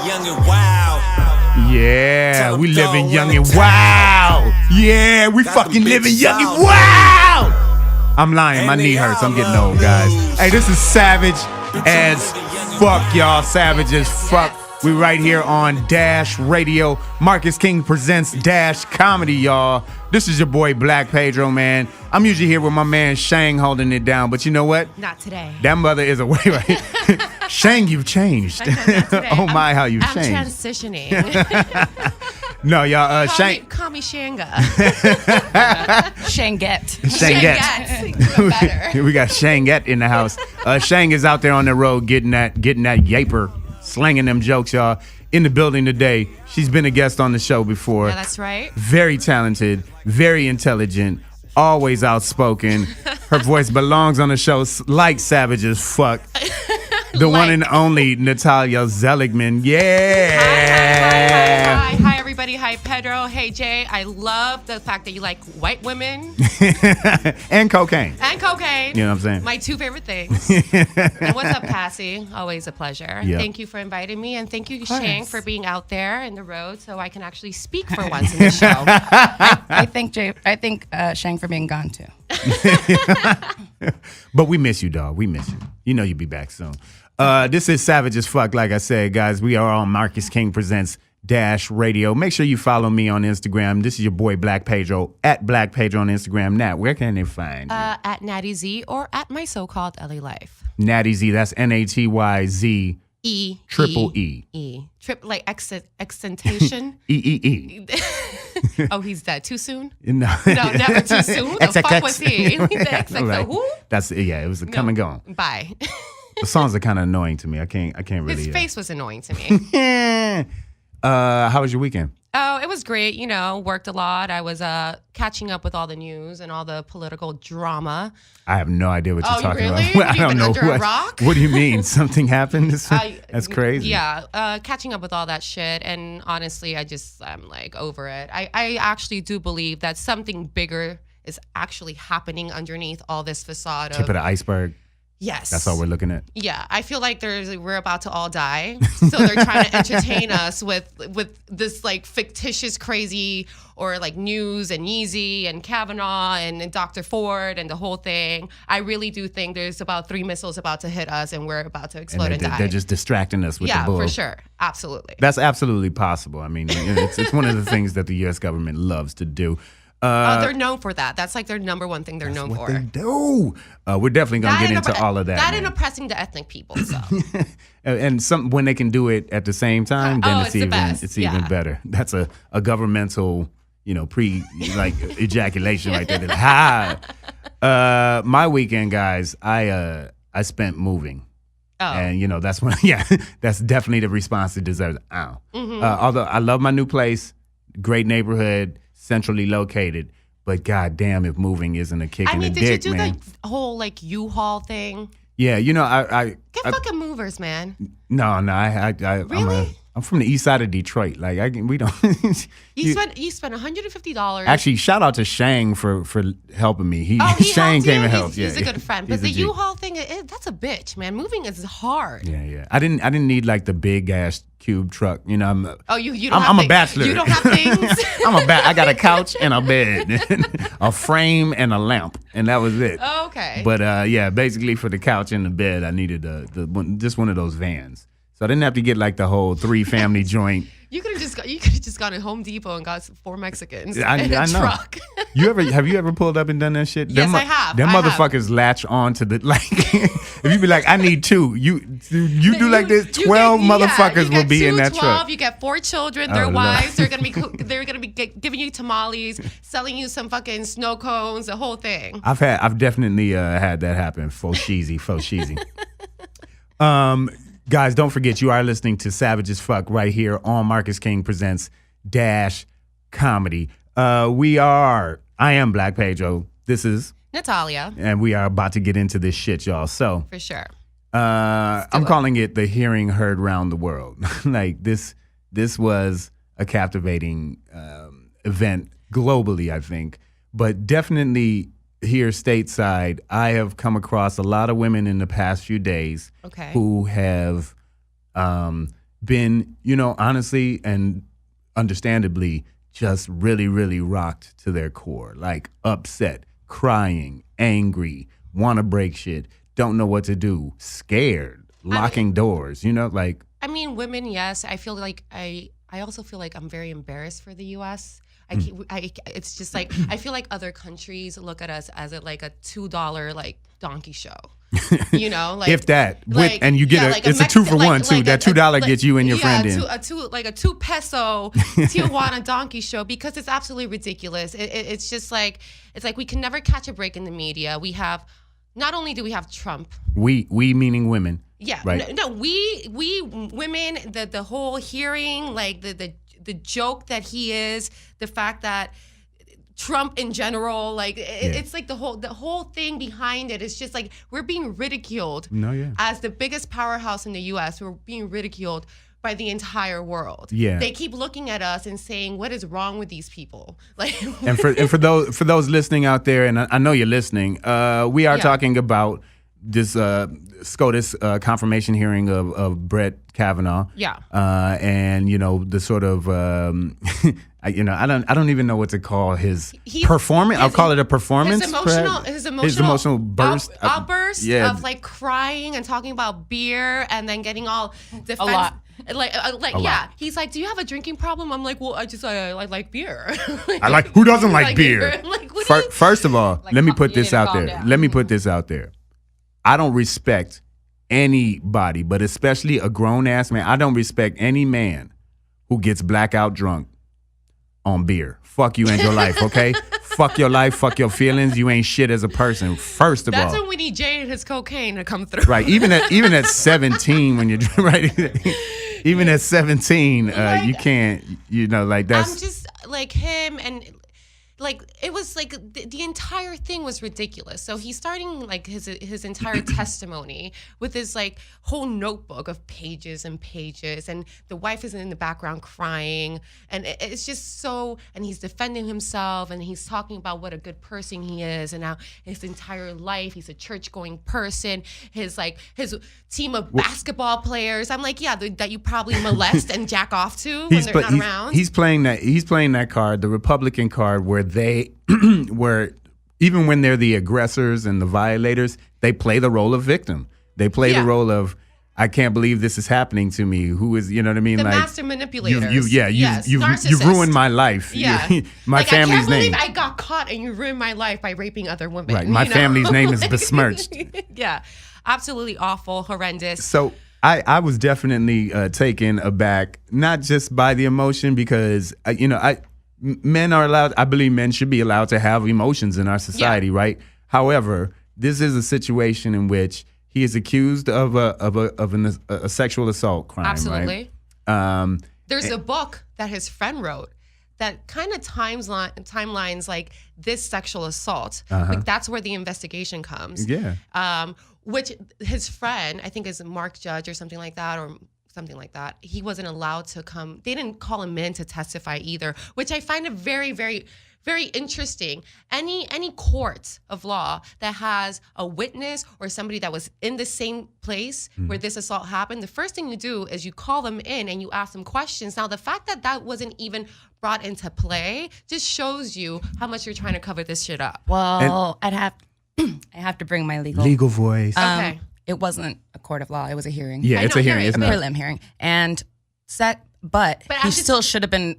young and wild. Yeah, we living young and wild. Yeah, we fucking living young and wild. I'm lying, my knee hurts. I'm getting old, guys. Hey, this is savage as fuck, y'all. Savage as fuck. We right here on Dash Radio. Marcus King presents Dash Comedy, y'all. This is your boy Black Pedro, man. I'm usually here with my man Shang holding it down, but you know what? Not today. That mother is away, right? Shang, you've changed. Oh my, how you've changed. I'm transitioning. No, y'all. Shang. Call me Shanga. Shangette. We got Shangette in the house. Shang is out there on the road getting that yaper, slanging them jokes, y'all. In the building today. She's been a guest on the show before. Yeah, that's right. Very talented, very intelligent, always outspoken. Her voice belongs on the show like savage as fuck. The one and only Natalia Zeligman. Yeah. Hi, everybody. Hi, Pedro. Hey, Jay. I love the fact that you like white women. And cocaine. And cocaine. You know what I'm saying? My two favorite things. And what's up, Passy? Always a pleasure. Yep. Thank you for inviting me. And thank you, Shang, for being out there in the road so I can actually speak for once in the show. I thank Shang for being gone, too. But we miss you, dog. We miss you. You know you'll be back soon. This is Savage as Fuck, like I said, guys. We are on Marcus King Presents Dash Radio. Make sure you follow me on Instagram. This is your boy Black Pedro, at Black Pedro on Instagram. Nat, where can they find you? At Natty Z or at my so-called LA Life. Natty Z, that's Natyz. Triple E. Like accentation. E. Oh, he's dead. Too soon? No, never too soon. The fuck was he? The XX, right. Who? It was a come and go. Bye. The songs are kind of annoying to me. I can't really. His face was annoying to me. How was your weekend? Oh, it was great. You know, worked a lot. I was catching up with all the news and all the political drama. I have no idea what you're talking really? about. I You've don't been know under a rock? What do you mean? Something happened? That's crazy. Yeah, catching up with all that shit. And honestly, I'm like over it. I actually do believe that something bigger is actually happening underneath all this facade Tip of the iceberg. Yes. That's all we're looking at. Yeah, I feel like we're about to all die. So they're trying to entertain us with this like fictitious crazy or like news and Yeezy and Kavanaugh and Dr. Ford and the whole thing. I really do think there's about 3 missiles about to hit us and we're about to explode and die. They're just distracting us with the bull. Yeah, for sure. Absolutely. That's absolutely possible. I mean, it's one of the things that the U.S. government loves to do. They're known for that. That's like their number one thing they're known for. They do. We're definitely going to get into all of that. That and oppressing the ethnic people. So. And when they can do it at the same time, then it's even better. That's a governmental, ejaculation right there. My weekend, guys, I spent moving. Oh. And that's when that's definitely the response it deserves. Ow. Mm-hmm. Although I love my new place, great neighborhood, centrally located, but goddamn if moving isn't a kick in the dick, man. Did you do the whole like U-Haul thing? Yeah, I get fucking movers, man. No, I really? I'm from the east side of Detroit. Like we don't. you spent $150. Actually, shout out to Shang for helping me. Shang came and helped. He's a good friend. But the U-Haul thing, that's a bitch, man. Moving is hard. Yeah. I didn't need like the big ass cube truck. You know, I'm a bachelor. You don't have things. I got a couch and a bed, a frame and a lamp, and that was it. Oh, okay. But basically for the couch and the bed, I needed just one of those vans. So I didn't have to get like the whole 3-family joint. You could have just gone to Home Depot and got 4 Mexicans in a truck. Have you ever pulled up and done that shit? Yes, I have. Them motherfuckers latch on to the if you be like, I need 2, you do like this, 12 motherfuckers will be in that 12, truck. You get 4 children, their wives. They're gonna be giving you tamales, selling you some fucking snow cones, the whole thing. I've definitely had that happen. Faux cheesy. Guys, don't forget you are listening to Savage as Fuck right here on Marcus King Presents Dash Comedy. I am Black Pedro. This is Natalia. And we are about to get into this shit, y'all. So for sure. I'm calling it the hearing heard round the world. Like this was a captivating event globally, I think. But definitely here stateside, I have come across a lot of women in the past few days who have been, honestly and understandably, just really, really rocked to their core, like upset, crying, angry, want to break shit, don't know what to do, scared, locking doors, like. I mean, women, yes. I feel like I also feel like I'm very embarrassed for the U.S. It's just like I feel like other countries look at us as like a $2 like donkey show. Like if that, like, and you get it's a 2-for-1 too. That $2 gets you and your friend in. A 2 peso Tijuana donkey show, because it's absolutely ridiculous. It's just like we can never catch a break in the media. We have, not only do we have Trump, we meaning women. Yeah, right. No, we women. The whole hearing, like the joke that he is, the fact that Trump in general, like it's like the whole thing behind it is just like we're being ridiculed. As the biggest powerhouse in the U.S., we're being ridiculed by the entire world. Yeah, they keep looking at us and saying, "What is wrong with these people?" Like, and for those listening out there, and I know you're listening, we are talking about this SCOTUS confirmation hearing of Brett Kavanaugh. Yeah. And the sort of I don't even know what to call his performance. I'll call it a performance. His emotional burst outburst of like crying and talking about beer and then getting all defense. A lot. He's like, "Do you have a drinking problem?" I'm like, "Well, I like beer." Who doesn't like beer? Like, first of all, let me put this out there. Let me put this out there. I don't respect anybody, but especially a grown-ass man. I don't respect any man who gets blackout drunk on beer. Fuck you and your life, okay? Fuck your life, fuck your feelings. You ain't shit as a person, first of all. That's when we need Jay and his cocaine to come through. Right, even at 17 when you're right. Even at 17, you can't, that's. I'm just like him, and like it was like the entire thing was ridiculous. So he's starting like his entire testimony with his like whole notebook of pages and pages, and the wife is in the background crying, and it's just so, and he's defending himself, and he's talking about what a good person he is, and how his entire life he's a church going person, his team of basketball players. I'm like, yeah, that you probably molest and jack off to when they're not around. He's playing that card, the Republican card, where they where even when they're the aggressors and the violators, they play the role of victim. They play the role of, I can't believe this is happening to me. Who is, you know what I mean? The like master manipulators. You ruined my life. Yeah. My family's name. I can't believe I got caught and you ruined my life by raping other women. Right. My family's name is besmirched. Yeah. Absolutely awful, horrendous. So I was definitely taken aback, not just by the emotion, because men are allowed. I believe men should be allowed to have emotions in our society, right? However, this is a situation in which he is accused of a sexual assault crime. Absolutely. Right? There's a book that his friend wrote that kind of timelines like this sexual assault. Like that's where the investigation comes. Yeah. Which his friend, I think is Mark Judge or something like that, he wasn't allowed to come. They didn't call him in to testify either, which I find it very, very, very interesting. Any court of law that has a witness or somebody that was in the same place where this assault happened, the first thing you do is you call them in and you ask them questions. Now, the fact that wasn't even brought into play just shows you how much you're trying to cover this shit up. Well, I have to bring my legal voice. Okay. It wasn't a court of law. It was a hearing. Yeah, it's a hearing. It's a prelim hearing. And but he still should have been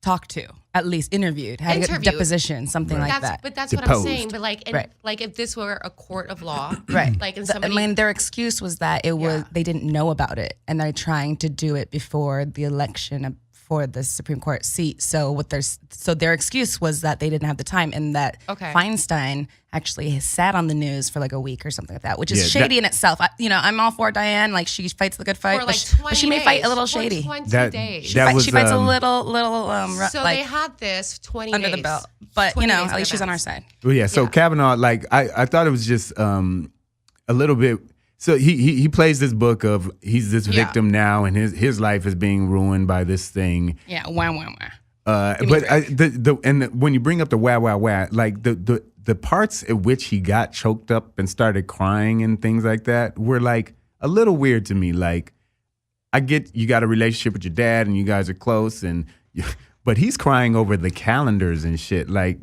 talked to, at least interviewed, had a deposition, something like that. But that's Deposed. what I'm saying. But like if this were a court of law, right? Like in somebody, I mean, their excuse was that it was they didn't know about it, and they're trying to do it before the election for the Supreme Court seat. So their excuse was that they didn't have the time, and that Feinstein actually sat on the news for like a week or something like that, which is shady in itself. I'm all for Diane. Like she fights the good fight, for like but she may fight a little shady. 20 days. She fights a little. So like, they had this 20 under days. the belt, but at least she's on our side. Well, yeah. So Kavanaugh, like I thought it was just a little bit. So he plays this book of he's this victim now, and his life is being ruined by this thing. Yeah, wah. When you bring up the wah, like the parts at which he got choked up and started crying and things like that were like a little weird to me. Like I get you got a relationship with your dad and you guys are close, but he's crying over the calendars and shit. Like,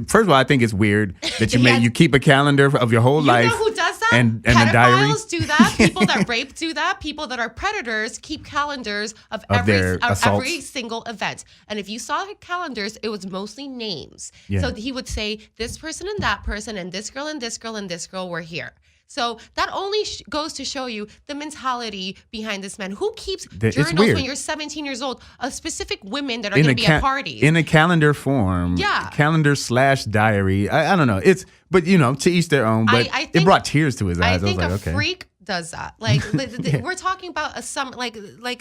first of all, I think it's weird that you keep a calendar of your whole life. You know who does that? And a diary. Pedophiles do that. People that rape do that. People that are predators keep calendars of every single event. And if you saw the calendars, it was mostly names. Yeah. So he would say this person and that person and this girl and this girl and this girl were here. So that only goes to show you the mentality behind this man. Who keeps journals when you're 17 years old of specific women that are going to be at parties? In a calendar form. Yeah. Calendar/diary. I don't know. But to each their own. But I think, it brought tears to his eyes. I think a freak does that. Like we're talking about a summer, like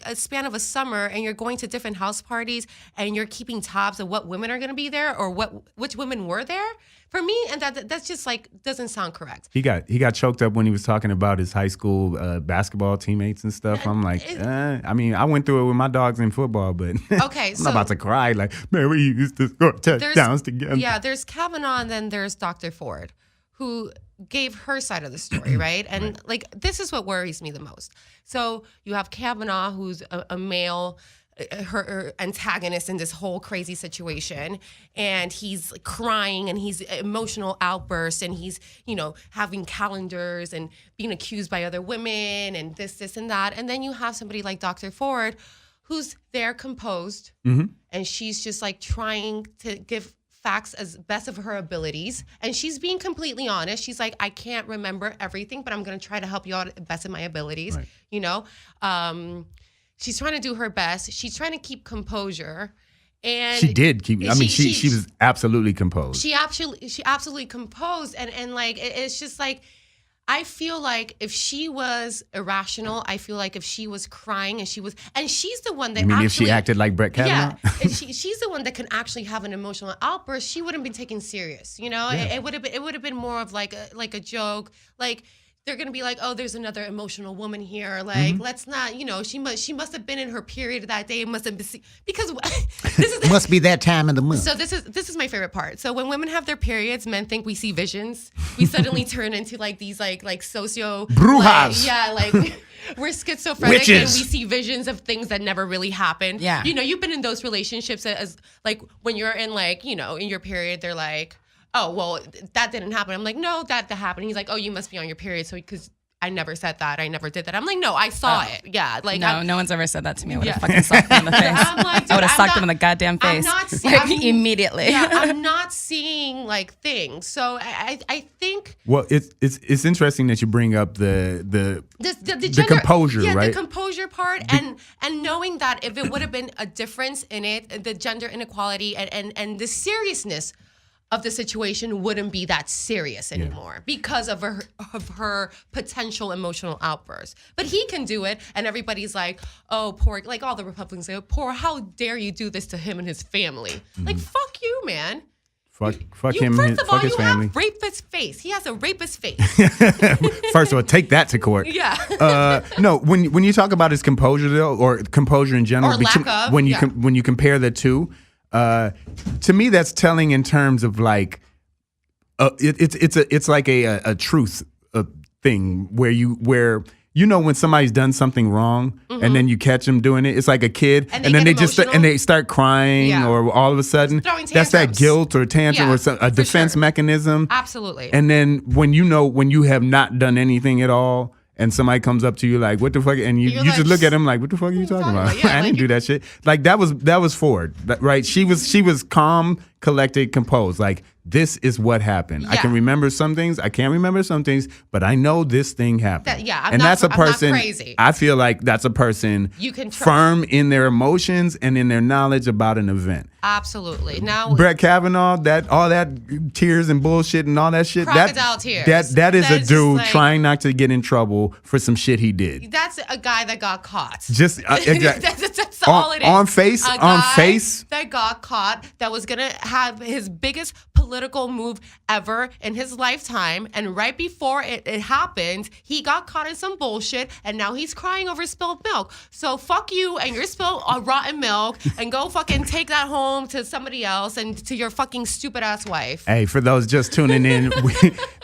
a span of a summer, and you're going to different house parties and you're keeping tabs of what women are going to be there or which women were there. For me, and that's just like doesn't sound correct. He got choked up when he was talking about his high school basketball teammates and stuff. I'm like, I mean, I went through it with my dogs in football, but okay, I'm not about to cry. Like, man, we used to score touchdowns together. Yeah, there's Kavanaugh, and then there's Dr. Ford, who gave her side of the story, right? And like, this is what worries me the most. So you have Kavanaugh, who's a male. Her antagonist in this whole crazy situation, and he's crying and he's emotional outbursts and he's having calendars and being accused by other women and this and that. And then you have somebody like Dr. Ford who's there composed, and she's just like trying to give facts as best of her abilities, and she's being completely honest. She's like, I can't remember everything, but I'm going to try to help you out at best of my abilities. Right. She's trying to do her best. She's trying to keep composure. And she did keep, she was absolutely composed. She absolutely composed. And like, it's just like, I feel like if she was irrational, I feel like if she was crying and she's the one that if she acted like Brett Kavanaugh? Yeah, she's the one that can actually have an emotional outburst, she wouldn't be taken serious. Yeah. It would have been more of like a joke. Like, they're going to be like, oh, there's another emotional woman here. Like, let's not, she must have been in her period that day. It must have been, because this is must be that time of the month. So this is my favorite part. So when women have their periods, men think we see visions. We suddenly turn into like these like socio brujas. We're schizophrenic. Witches. And we see visions of things that never really happened. Yeah. You've been in those relationships as like when you're in like, in your period, they're like, oh, well, that didn't happen. I'm like, no, that happened. He's like, oh, you must be on your period. So, because I never said that. I never did that. I'm like, no, I saw it. Yeah. Like, no one's ever said that to me. I would have fucking socked him in the face. I'm like, dude, I would have socked him in the goddamn face. Immediately. Yeah, I'm not seeing like things. So I think. Well, it's interesting that you bring up the composure, right? The composure part, and knowing that if it would have been a difference in it, the gender inequality and the seriousness of the situation wouldn't be that serious anymore because of her potential emotional outburst. But he can do it, and everybody's like, oh, poor, like all the Republicans say, poor, how dare you do this to him and his family? Like, fuck you, man. Fuck him, fuck his family. Have rapist face. He has a rapist face. First of all, take that to court. Yeah. No, when you talk about his composure, though, or composure in general, or lack of, when you compare the two, to me, that's telling in terms of like, it's like a truth thing where when somebody's done something wrong and then you catch them doing it, it's like a kid and then they start crying or all of a sudden that's that guilt or tantrum or a defense mechanism. Absolutely. And then when you have not done anything at all, and somebody comes up to you like, what the fuck? And you just look at him like, what the fuck are you talking about? I didn't do that shit. Like, that was Ford, right? She was calm, collected, composed. Like, this is what happened. I can remember some things. I can't remember some things, but I know this thing happened. That's a person. I'm not crazy. I feel like that's a person you can trust. Firm in their emotions and in their knowledge about an event. Absolutely. Now, Brett Kavanaugh, all that tears and bullshit and all that shit. Crocodile tears. That is a dude trying not to get in trouble for some shit he did. That's a guy that got caught. Just that's all it is. On face. That got caught. That was gonna have his biggest political move ever in his lifetime, and right before it happened, he got caught in some bullshit, and now he's crying over spilled milk. So fuck you and your spilled rotten milk, and go fucking take that home home to somebody else and to your fucking stupid ass wife. Hey, for those just tuning in,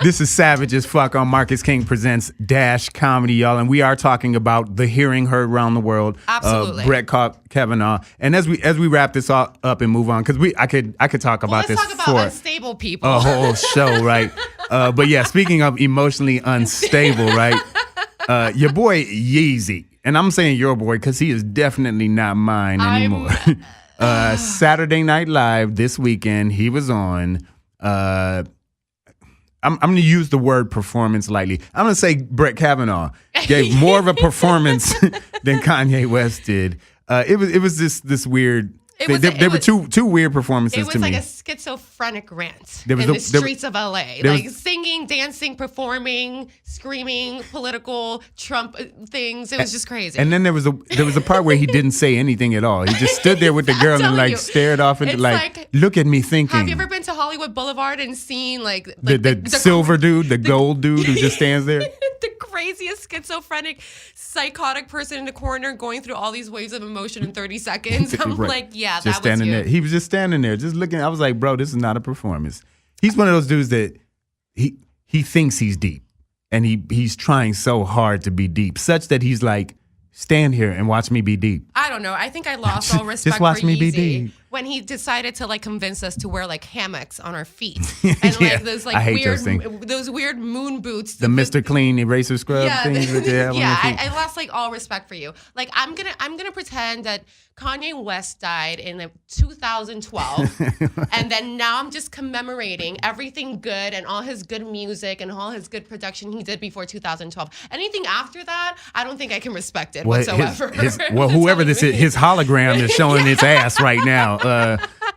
this is Savage as Fuck on Marcus King Presents Dash Comedy, y'all, and we are talking about the hearing heard around the world. Absolutely. Brett Kavanaugh. And as we wrap this all up and move on, because I could talk about this let's talk about unstable people. a whole show, right? But yeah, speaking of emotionally unstable, right? Your boy Yeezy, and I'm saying your boy because he is definitely not mine anymore. Saturday Night Live this weekend, he was on. I'm going to use the word performance lightly. I'm going to say Brett Kavanaugh gave more of a performance than Kanye West did. It was this weird. There were two weird performances to me. It was like a schizophrenic rant in the streets of LA. Like singing, dancing, performing, screaming, political Trump things. It was just crazy. And then there was a part where he didn't say anything at all. He just stood there with the girl and like stared off into like, look at me thinking. Have you ever been to Hollywood Boulevard and seen like the silver dude, the gold dude who just stands there? The craziest schizophrenic, psychotic person in the corner going through all these waves of emotion in 30 seconds. I'm like, yeah, just that was you. There. He was just standing there, just looking. I was like, bro, this is not a performance. He's one of those dudes that he thinks he's deep, and he's trying so hard to be deep, such that he's like, stand here and watch me be deep. I don't know. I think I lost all respect just watch for me Yeezy be deep. When he decided to like convince us to wear like hammocks on our feet and like those like those weird moon boots. The Mr. Clean eraser scrub things that they have on their feet. I lost like all respect for you. Like I'm gonna pretend that Kanye West died in 2012, and then now I'm just commemorating everything good and all his good music and all his good production he did before 2012. Anything after that, I don't think I can respect it whatsoever. Whoever this is, his hologram is showing its ass right now.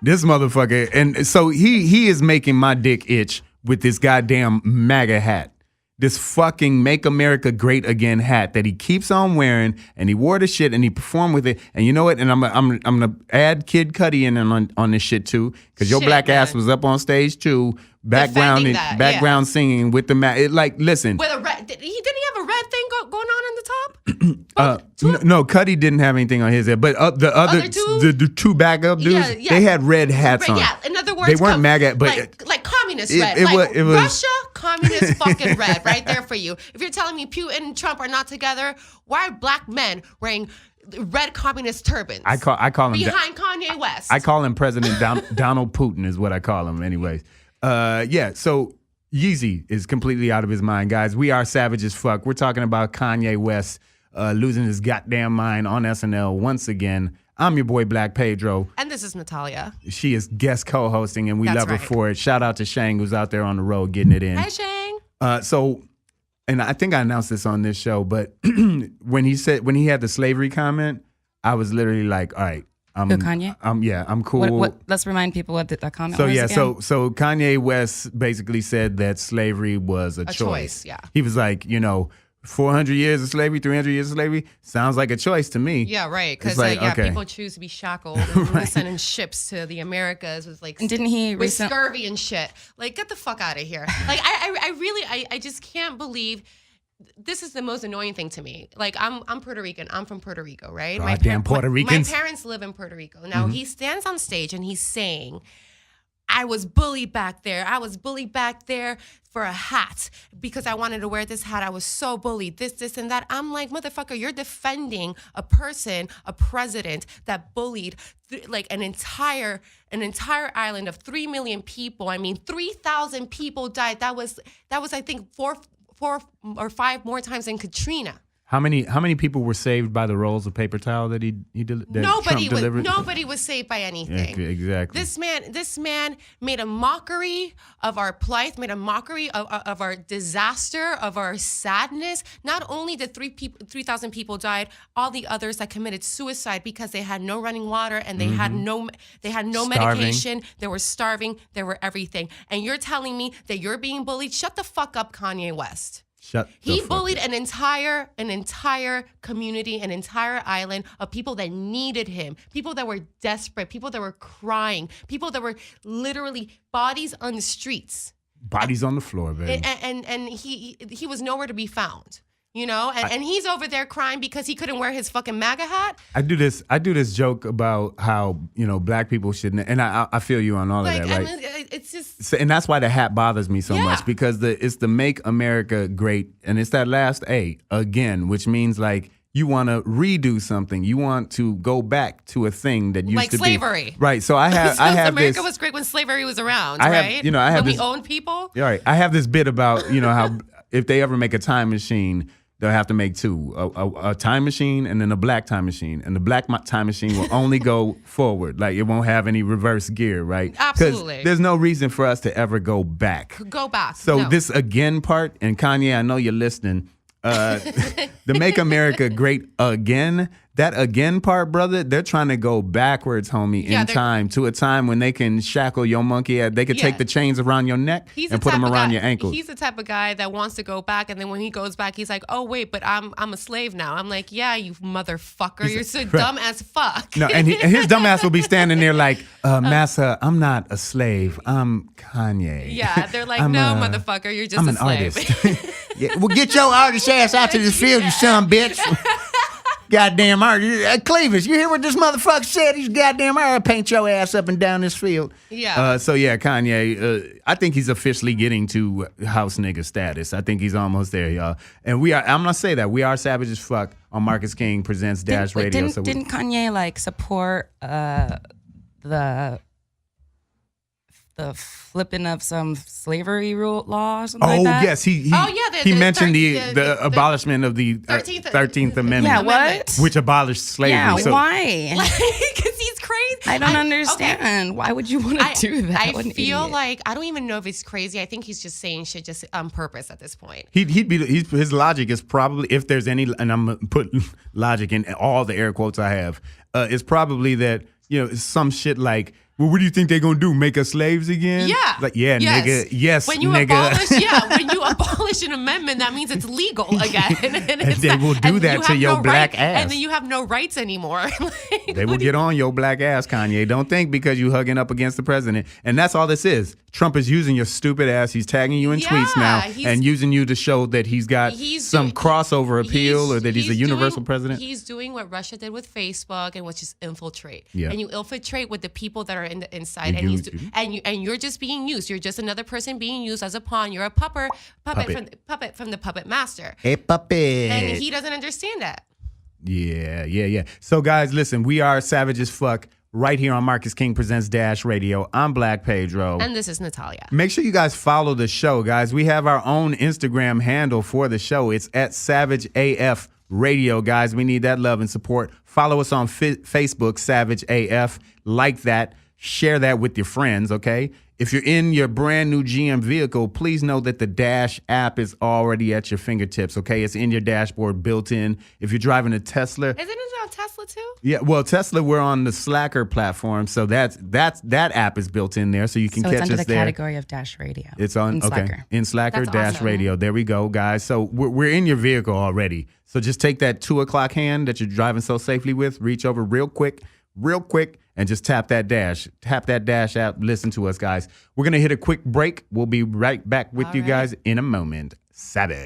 This motherfucker, and so he is making my dick itch with this goddamn MAGA hat. This fucking Make America Great Again hat that he keeps on wearing, and he wore the shit and he performed with it. And you know what? And I'm gonna add Kid Cudi in on this shit too, because your black ass was up on stage too, background singing with the listen. With a red, didn't he have a red thing going on the top? No, Cudi didn't have anything on his head, but the two backup dudes, they had red hats on. Yeah, in other words, they weren't MAGA, but like communist red. It was Russia, communist fucking red, right there for you. If you're telling me Putin and Trump are not together, why are black men wearing red communist turbans? I call him behind Kanye West. I call him President Donald Putin is what I call him, anyways. So Yeezy is completely out of his mind, guys. We are savage as fuck. We're talking about Kanye West losing his goddamn mind on SNL once again. I'm your boy Black Pedro. And this is Natalia. She is guest co-hosting, and we love her for it. Shout out to Shang, who's out there on the road getting it in. Hi, Shang. And I think I announced this on this show, but when he had the slavery comment, I was literally like, all right. Kanye? I'm cool. Let's remind people what that comment was. So Kanye West basically said that slavery was a choice. Yeah. He was like, 400 years of slavery, 300 years of slavery sounds like a choice to me. Yeah, right. Because people choose to be shackled and sent in ships to the Americas with like, didn't he with scurvy and shit? Like, get the fuck out of here. Like, I just can't believe. This is the most annoying thing to me. Like, I'm Puerto Rican. I'm from Puerto Rico, right? Goddamn Puerto Ricans. My parents live in Puerto Rico. Now, he stands on stage and he's saying, I was bullied back there. I was bullied back there for a hat because I wanted to wear this hat. I was so bullied, this, and that. I'm like, motherfucker, you're defending a person, a president that bullied like an entire island of 3 million people. I mean, 3,000 people died. That was I think four or five more times than Katrina. How many people were saved by the rolls of paper towel that he delivered? Nobody was saved by anything. Yeah, exactly. This man made a mockery of our plight, made a mockery of our disaster, of our sadness. Not only did 3,000 people died, all the others that committed suicide because they had no running water and they had no medication. They were starving. They were everything. And you're telling me that you're being bullied? Shut the fuck up, Kanye West. He bullied an entire community, an entire island of people that needed him, people that were desperate, people that were crying, people that were literally bodies on the streets. Bodies on the floor, baby. And he was nowhere to be found. and he's over there crying because he couldn't wear his fucking MAGA hat. I do this joke about how, black people shouldn't, and I feel you on all of that, right? I mean, it's just, and that's why the hat bothers me so much, because it's the Make America Great, and it's that last A, again, which means like you want to redo something. You want to go back to a thing that used to slavery. Be. Right. So I have America was great when slavery was around, right? When we owned people. Right. I have this bit about, how if they ever make a time machine, they'll have to make two, a time machine and then a black time machine. And the black time machine will only go forward. Like, it won't have any reverse gear, right? Absolutely. Because there's no reason for us to ever go back. So this again part, and Kanye, I know you're listening, the Make America Great Again, that again part, brother, they're trying to go backwards, homie, in time to a time when they can shackle your monkey at. They could take the chains around your neck and put them around your ankles. He's the type of guy that wants to go back, and then when he goes back, he's like, "Oh wait, but I'm a slave now." I'm like, "Yeah, you motherfucker, you're so dumb as fuck." No, and his dumb ass will be standing there like, "Massa, I'm not a slave. I'm Kanye." Yeah, they're like, "No, motherfucker, you're just I'm a an slave." Artist. Yeah, well, get your artist ass out to this field, you son bitch. Goddamn artist. Clevis, you hear what this motherfucker said? He's goddamn artist. Paint your ass up and down this field. Yeah. Kanye, I think he's officially getting to house nigga status. I think he's almost there, y'all. And I'm going to say that. We are savage as fuck on Marcus King Presents Dash Radio. Didn't Kanye, support the flipping of some slavery rule law or something like that? Yes. He mentioned the abolishment of the 13th Amendment. Yeah, what? Which abolished slavery. Yeah, why? Because he's crazy. I don't understand. Okay. Why would you want to do that? I feel like, I don't even know if he's crazy. I think he's just saying shit just on purpose at this point. His logic is probably, if there's any, and I'm going to put logic in all the air quotes I have, is probably that, some shit like, well, what do you think they're gonna do? Make us slaves again? Yeah. Like, yeah, yes. Nigga. Yes, when you nigga. when you abolish an amendment, that means it's legal again. and they will do that to your black ass. And then you have no rights anymore. They will get on your black ass, Kanye. Don't think because you hugging up against the president. And that's all this is. Trump is using your stupid ass. He's tagging you in tweets now and using you to show that he's got some crossover appeal or that he's a universal president. He's doing what Russia did with Facebook, and which is infiltrate. Yeah. And you infiltrate with the people that are inside, and you're just being used. You're just another person being used as a pawn. You're a puppet from the puppet master. Hey, puppet. And he doesn't understand that. Yeah. So guys, listen, we are savage as fuck right here on Marcus King Presents Dash Radio. I'm Black Pedro. And this is Natalia. Make sure you guys follow the show, guys. We have our own Instagram handle for the show. It's at Savage AF Radio, guys. We need that love and support. Follow us on Facebook, Savage AF. Like that. Share that with your friends, okay? If you're in your brand new GM vehicle, please know that the Dash app is already at your fingertips, okay? It's in your dashboard, built in. If you're driving a Tesla. Isn't it on Tesla too? Yeah, well, Tesla, we're on the Slacker platform, so that app is built in there, so you can catch us there. So it's under the category of Dash Radio. It's on, in Slacker, That's Dash awesome. Radio. There we go, guys. So we're in your vehicle already. So just take that 2 o'clock hand that you're driving so safely with, reach over real quick, and just tap that dash app. Listen to us, guys. We're going to hit a quick break. We'll be right back with you guys in a moment. Savage.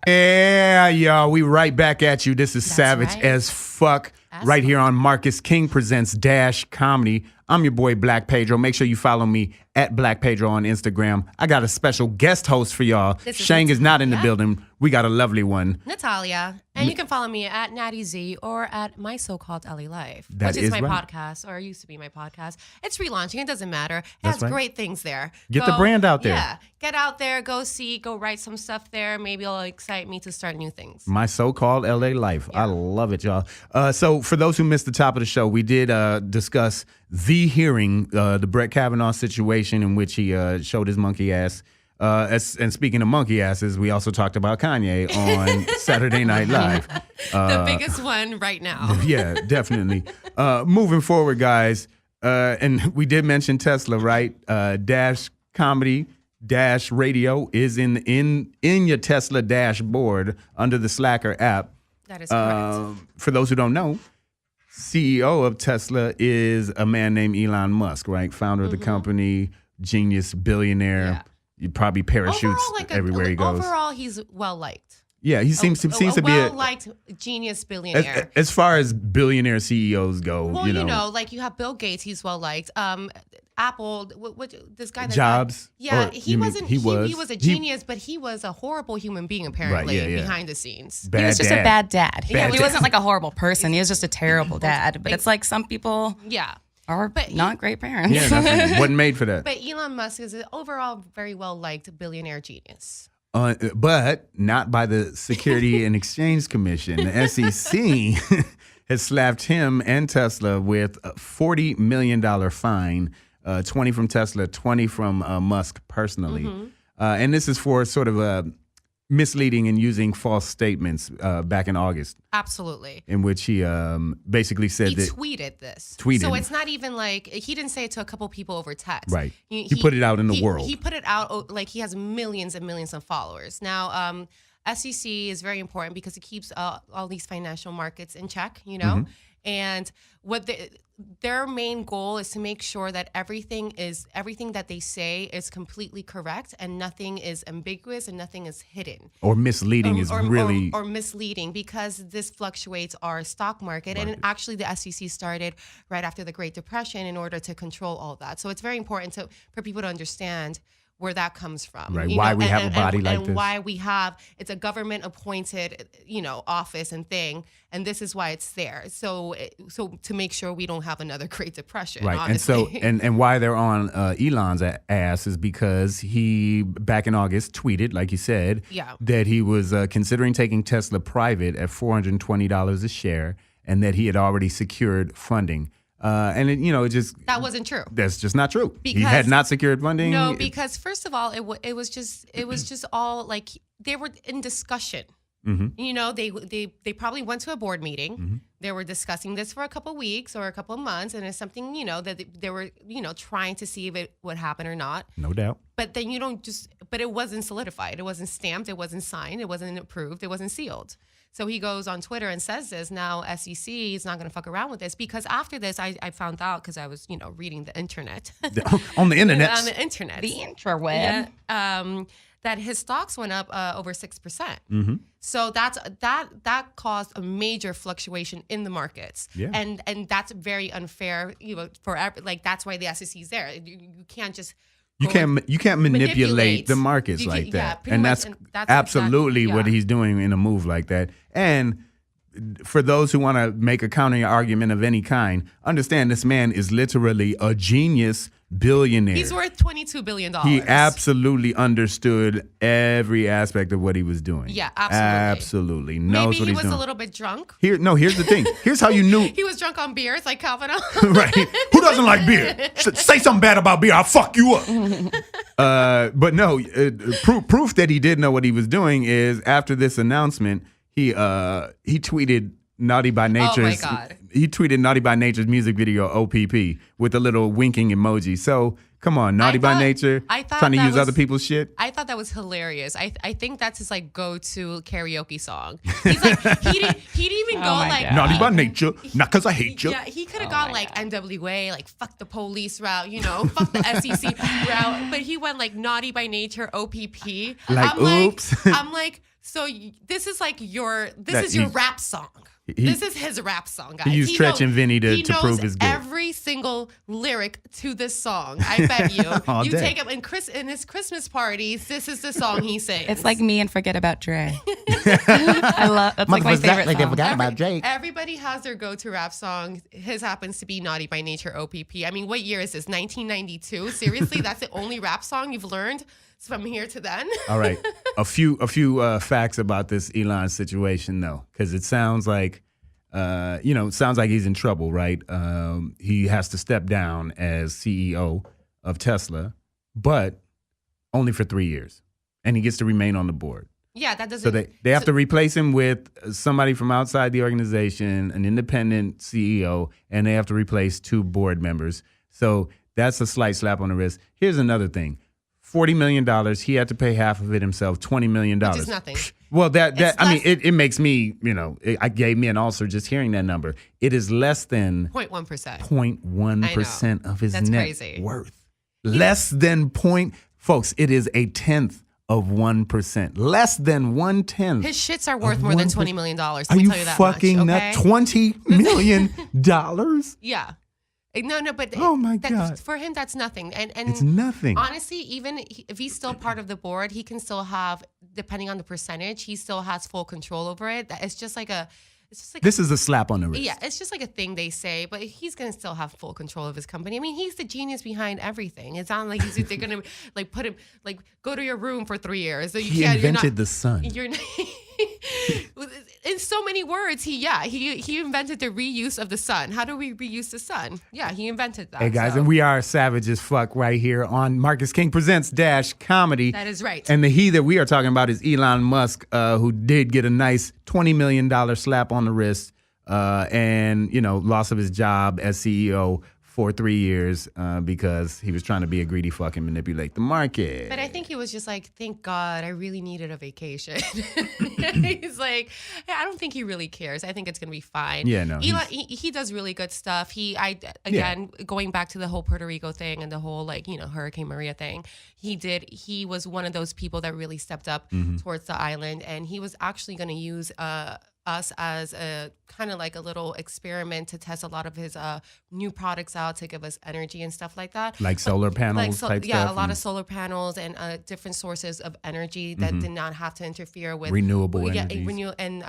Yeah, y'all. We right back at you. This is Savage as fuck right here on Marcus King Presents Dash Comedy. I'm your boy, Black Pedro. Make sure you follow me at Black Pedro on Instagram. I got a special guest host for y'all. Shang is not in the building. We got a lovely one. Natalia. And you can follow me at Natty Z or at My So-Called LA Life, which is my podcast, or used to be my podcast. It's relaunching. It doesn't matter. It has great things there. Get the brand out there. Yeah. Get out there. Go see. Go write some stuff there. Maybe it'll excite me to start new things. My So-Called LA Life. Yeah. I love it, y'all. So for those who missed the top of the show, we did discuss the hearing, the Brett Kavanaugh situation in which he showed his monkey ass. And speaking of monkey asses, we also talked about Kanye on Saturday Night Live. The biggest one right now. Yeah, definitely. Moving forward, guys, and we did mention Tesla, right? Dash Comedy, Dash Radio is in your Tesla dashboard under the Slacker app. That is correct. For those who don't know, CEO of Tesla is a man named Elon Musk, right? Founder of the company, genius, billionaire. Yeah. You probably parachutes everywhere he goes. Overall, he's well liked. Yeah, he seems to be a well-liked genius billionaire. As far as billionaire CEOs go, well, like you have Bill Gates, he's well-liked. Apple, this guy that Jobs. He was a genius, but he was a horrible human being apparently behind the scenes. He was just a bad dad. He wasn't like a horrible person. He was just a terrible dad. But it's like some people are not great parents. Yeah, wasn't made for that. But Elon Musk is an overall very well-liked billionaire genius. But not by the Security and Exchange Commission. The SEC has slapped him and Tesla with a $40 million fine, 20 from Tesla, 20 from Musk personally. And this is for sort of misleading and using false statements back in August. Absolutely. In which he basically said he that... tweeted this. So it's not even like... He didn't say it to a couple people over text. Right. He put it out in the world. He put it out like he has millions and millions of followers. Now, SEC is very important because it keeps all these financial markets in check, And what their main goal is to make sure that everything that they say is completely correct and nothing is ambiguous and nothing is hidden or misleading or misleading, because this fluctuates our stock market. And actually the SEC started right after the Great Depression in order to control all that. So it's very important for people to understand where that comes from, right? Why we have a body like this, and why we have it's a government appointed, office and thing, and this is why it's there. So to make sure we don't have another Great Depression, right? Honestly. And why they're on Elon's ass is because he back in August tweeted, like you said, that he was considering taking Tesla private at $420 a share, and that he had already secured funding. And it just that wasn't true. That's just not true. Because he had not secured funding. No, because first of all, it was just all like they were in discussion. They probably went to a board meeting. They were discussing this for a couple of weeks or a couple of months, and it's something that they were trying to see if it would happen or not. No doubt. But then but it wasn't solidified. It wasn't stamped. It wasn't signed. It wasn't approved. It wasn't sealed. So he goes on Twitter and says this. Now SEC is not going to fuck around with this, because after this, I found out, because I was reading the internet on the internet, the intraweb, that his stocks went up over 6%. So that caused a major fluctuation in the markets, and that's very unfair. That's why the SEC is there. You can't just. You can't manipulate the markets like that. And that's absolutely what he's doing in a move like that. And for those who want to make a counter argument of any kind, understand this man is literally a genius billionaire. He's worth $22 billion. He absolutely understood every aspect of what he was doing. Yeah, absolutely. Absolutely. Knows Maybe what he he's was doing. A little bit drunk. Here's the thing. Here's how you knew. He was drunk on beers like Kavanaugh. Right. Who doesn't like beer? Say something bad about beer, I'll fuck you up. But no, proof that he did know what he was doing is after this announcement, he tweeted Naughty by Nature's. Oh my God. He tweeted Naughty by Nature's music video OPP with a little winking emoji. So come on, Naughty by Nature, trying to use other people's shit. I thought that was hilarious. I think that's his go-to karaoke song. He's like he didn't even go like Naughty by Nature, not because I hate you. Yeah, he could have gone like NWA, like fuck the police route, fuck the SEC route, but he went like Naughty by Nature OPP. Like oops. I'm like, so this is your rap song. This is his rap song, guys. He used Tretch and Vinny to prove his good. Every single lyric to this song. I bet you. Take him in his Christmas parties. This is the song he sings. It's like me and Forget About Dre. That's like my favorite song. Forgot about Drake. Everybody has their go-to rap song. His happens to be Naughty by Nature OPP. I mean, what year is this? 1992? Seriously, that's the only rap song you've learned from here to then? All right. A few facts about this Elon situation, though, because it sounds like, he's in trouble, right? He has to step down as CEO of Tesla, but only for 3 years. And he gets to remain on the board. Yeah, that doesn't... So they have to replace him with somebody from outside the organization, an independent CEO, and they have to replace 2 board members. So that's a slight slap on the wrist. Here's another thing. $40 million. He had to pay half of it himself. $20 million. Which is nothing. Well, it makes me, I gave me an ulcer just hearing that number. It is less than 0.1%. 0.1% of his That's net crazy. worth. Less than folks, it is a tenth of 1%. Less than 1/10. His shits are worth more than $20 million. Let Are me you tell you that fucking much, nut? okay? $20 million? Yeah. No, but Oh my God. for him, that's nothing. And It's nothing. Honestly, even if he's still part of the board, he can still have, depending on the percentage, he still has full control over it. It's just like This is a slap on the wrist. Yeah, it's just like a thing they say, but he's gonna still have full control of his company. I mean, he's the genius behind everything. It's not like they're gonna like put him like go to your room for 3 years. So He invented the sun. You're not, in so many words, he invented the reuse of the sun. How do we reuse the sun? Yeah, he invented that. Hey guys, and we are savage as fuck right here on Marcus King Presents Dash Comedy. That is right. And the he that we are talking about is Elon Musk, who did get a nice $20 million slap on the wrist, and loss of his job as CEO for 3 years because he was trying to be a greedy fuck and manipulate the market. But I think he was just like, thank God, I really needed a vacation. He's like, hey, I don't think he really cares. I think it's going to be fine. Yeah, no. Elon, he does really good stuff. Going back to the whole Puerto Rico thing and the whole Hurricane Maria thing, he was one of those people that really stepped up towards the island, and he was actually going to use us as a kind of like a little experiment to test a lot of his new products out to give us energy and stuff like that. Like solar panels type stuff? A lot of solar panels and different sources of energy that did not have to interfere with renewable energies. And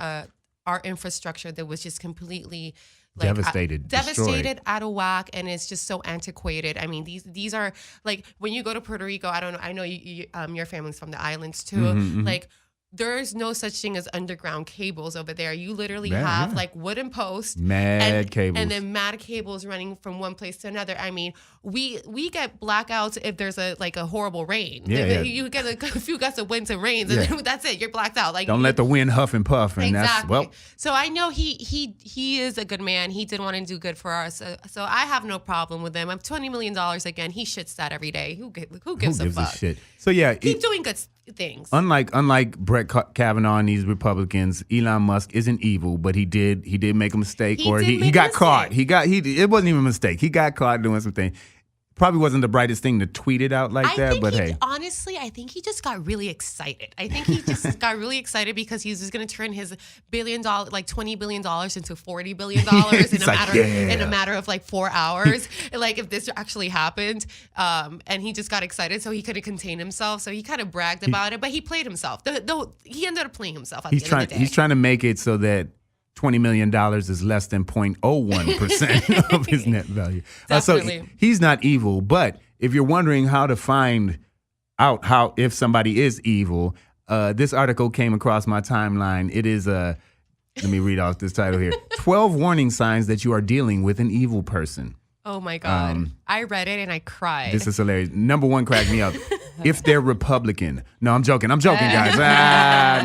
our infrastructure that was just completely devastated, out of whack, and it's just so antiquated. I mean, these are like when you go to Puerto Rico. I don't know. I know your family's from the islands too. Like, there's no such thing as underground cables over there. You literally have like wooden posts, cables, and then mad cables running from one place to another. I mean, we get blackouts if there's a horrible rain. You get a few gusts of winds and rains, and then that's it. You're blacked out. Like, don't let the wind huff and puff. And exactly. So I know he is a good man. He did want to do good for us. So I have no problem with him. I'm $20 million again. He shits that every day. Who gives a fuck? Shit? So yeah, keep doing good things. Unlike Brett Kavanaugh and these Republicans, Elon Musk isn't evil, but he did make a mistake, he got caught. It wasn't even a mistake. He got caught doing something. Probably wasn't the brightest thing to tweet it out like that, but hey. Honestly, I think he just got really excited. I think he just got really excited because he was just going to turn his $20 billion into $40 billion in a matter of like 4 hours. Like, if this actually happened, and he just got excited, so he couldn't contain himself. So he kind of bragged about it, but he played himself. He ended up playing himself at the end of the day. He's trying to make it so that $20 million is less than 0.01% of his net value. So he's not evil, but if you're wondering how to find out if somebody is evil, this article came across my timeline. It is let me read off this title here. 12 warning signs that you are dealing with an evil person. Oh my God. I read it and I cried. This is hilarious. Number one cracked me up. If they're Republican. No, I'm joking, guys.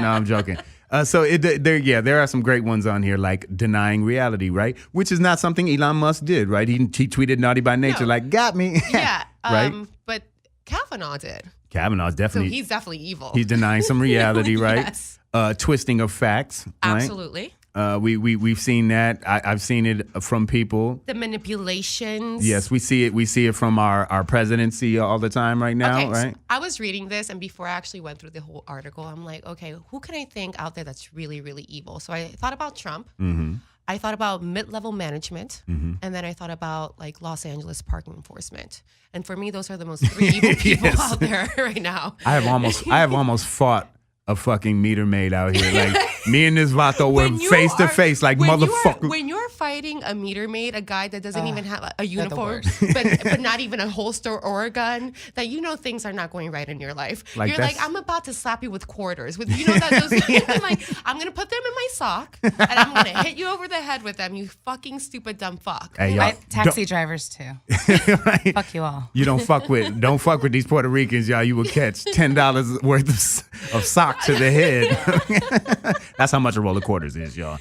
No, I'm joking. So there are some great ones on here, like denying reality, right? Which is not something Elon Musk did, right? He tweeted naughty by nature, like, got me. Yeah. Right? But Kavanaugh did. Kavanaugh's definitely. So he's definitely evil. He's denying some reality, right? Yes. Twisting of facts. Absolutely. Right? We've seen that. I've seen it from people. The manipulations. Yes, we see it. We see it from our presidency all the time right now, right? So I was reading this, and before I actually went through the whole article, I'm like, okay, who can I think out there that's really, really evil? So I thought about Trump. Mm-hmm. I thought about mid-level management, and then I thought about like Los Angeles parking enforcement. And for me, those are the most three evil people out there right now. I have almost fought a fucking meter maid out here. Like, me and this vato were face to face, like, motherfucker. When you're fighting a meter maid, a guy that doesn't even have a uniform, but not even a holster or a gun, that things are not going right in your life. You're like, I'm about to slap you with quarters. That those, like, I'm gonna put them in my sock and I'm gonna hit you over the head with them. You fucking stupid dumb fuck. Hey, taxi drivers too. Right? Fuck you all. You don't fuck with these Puerto Ricans, y'all. You will catch $10 worth of sock to the head. That's how much a roll of quarters is, y'all.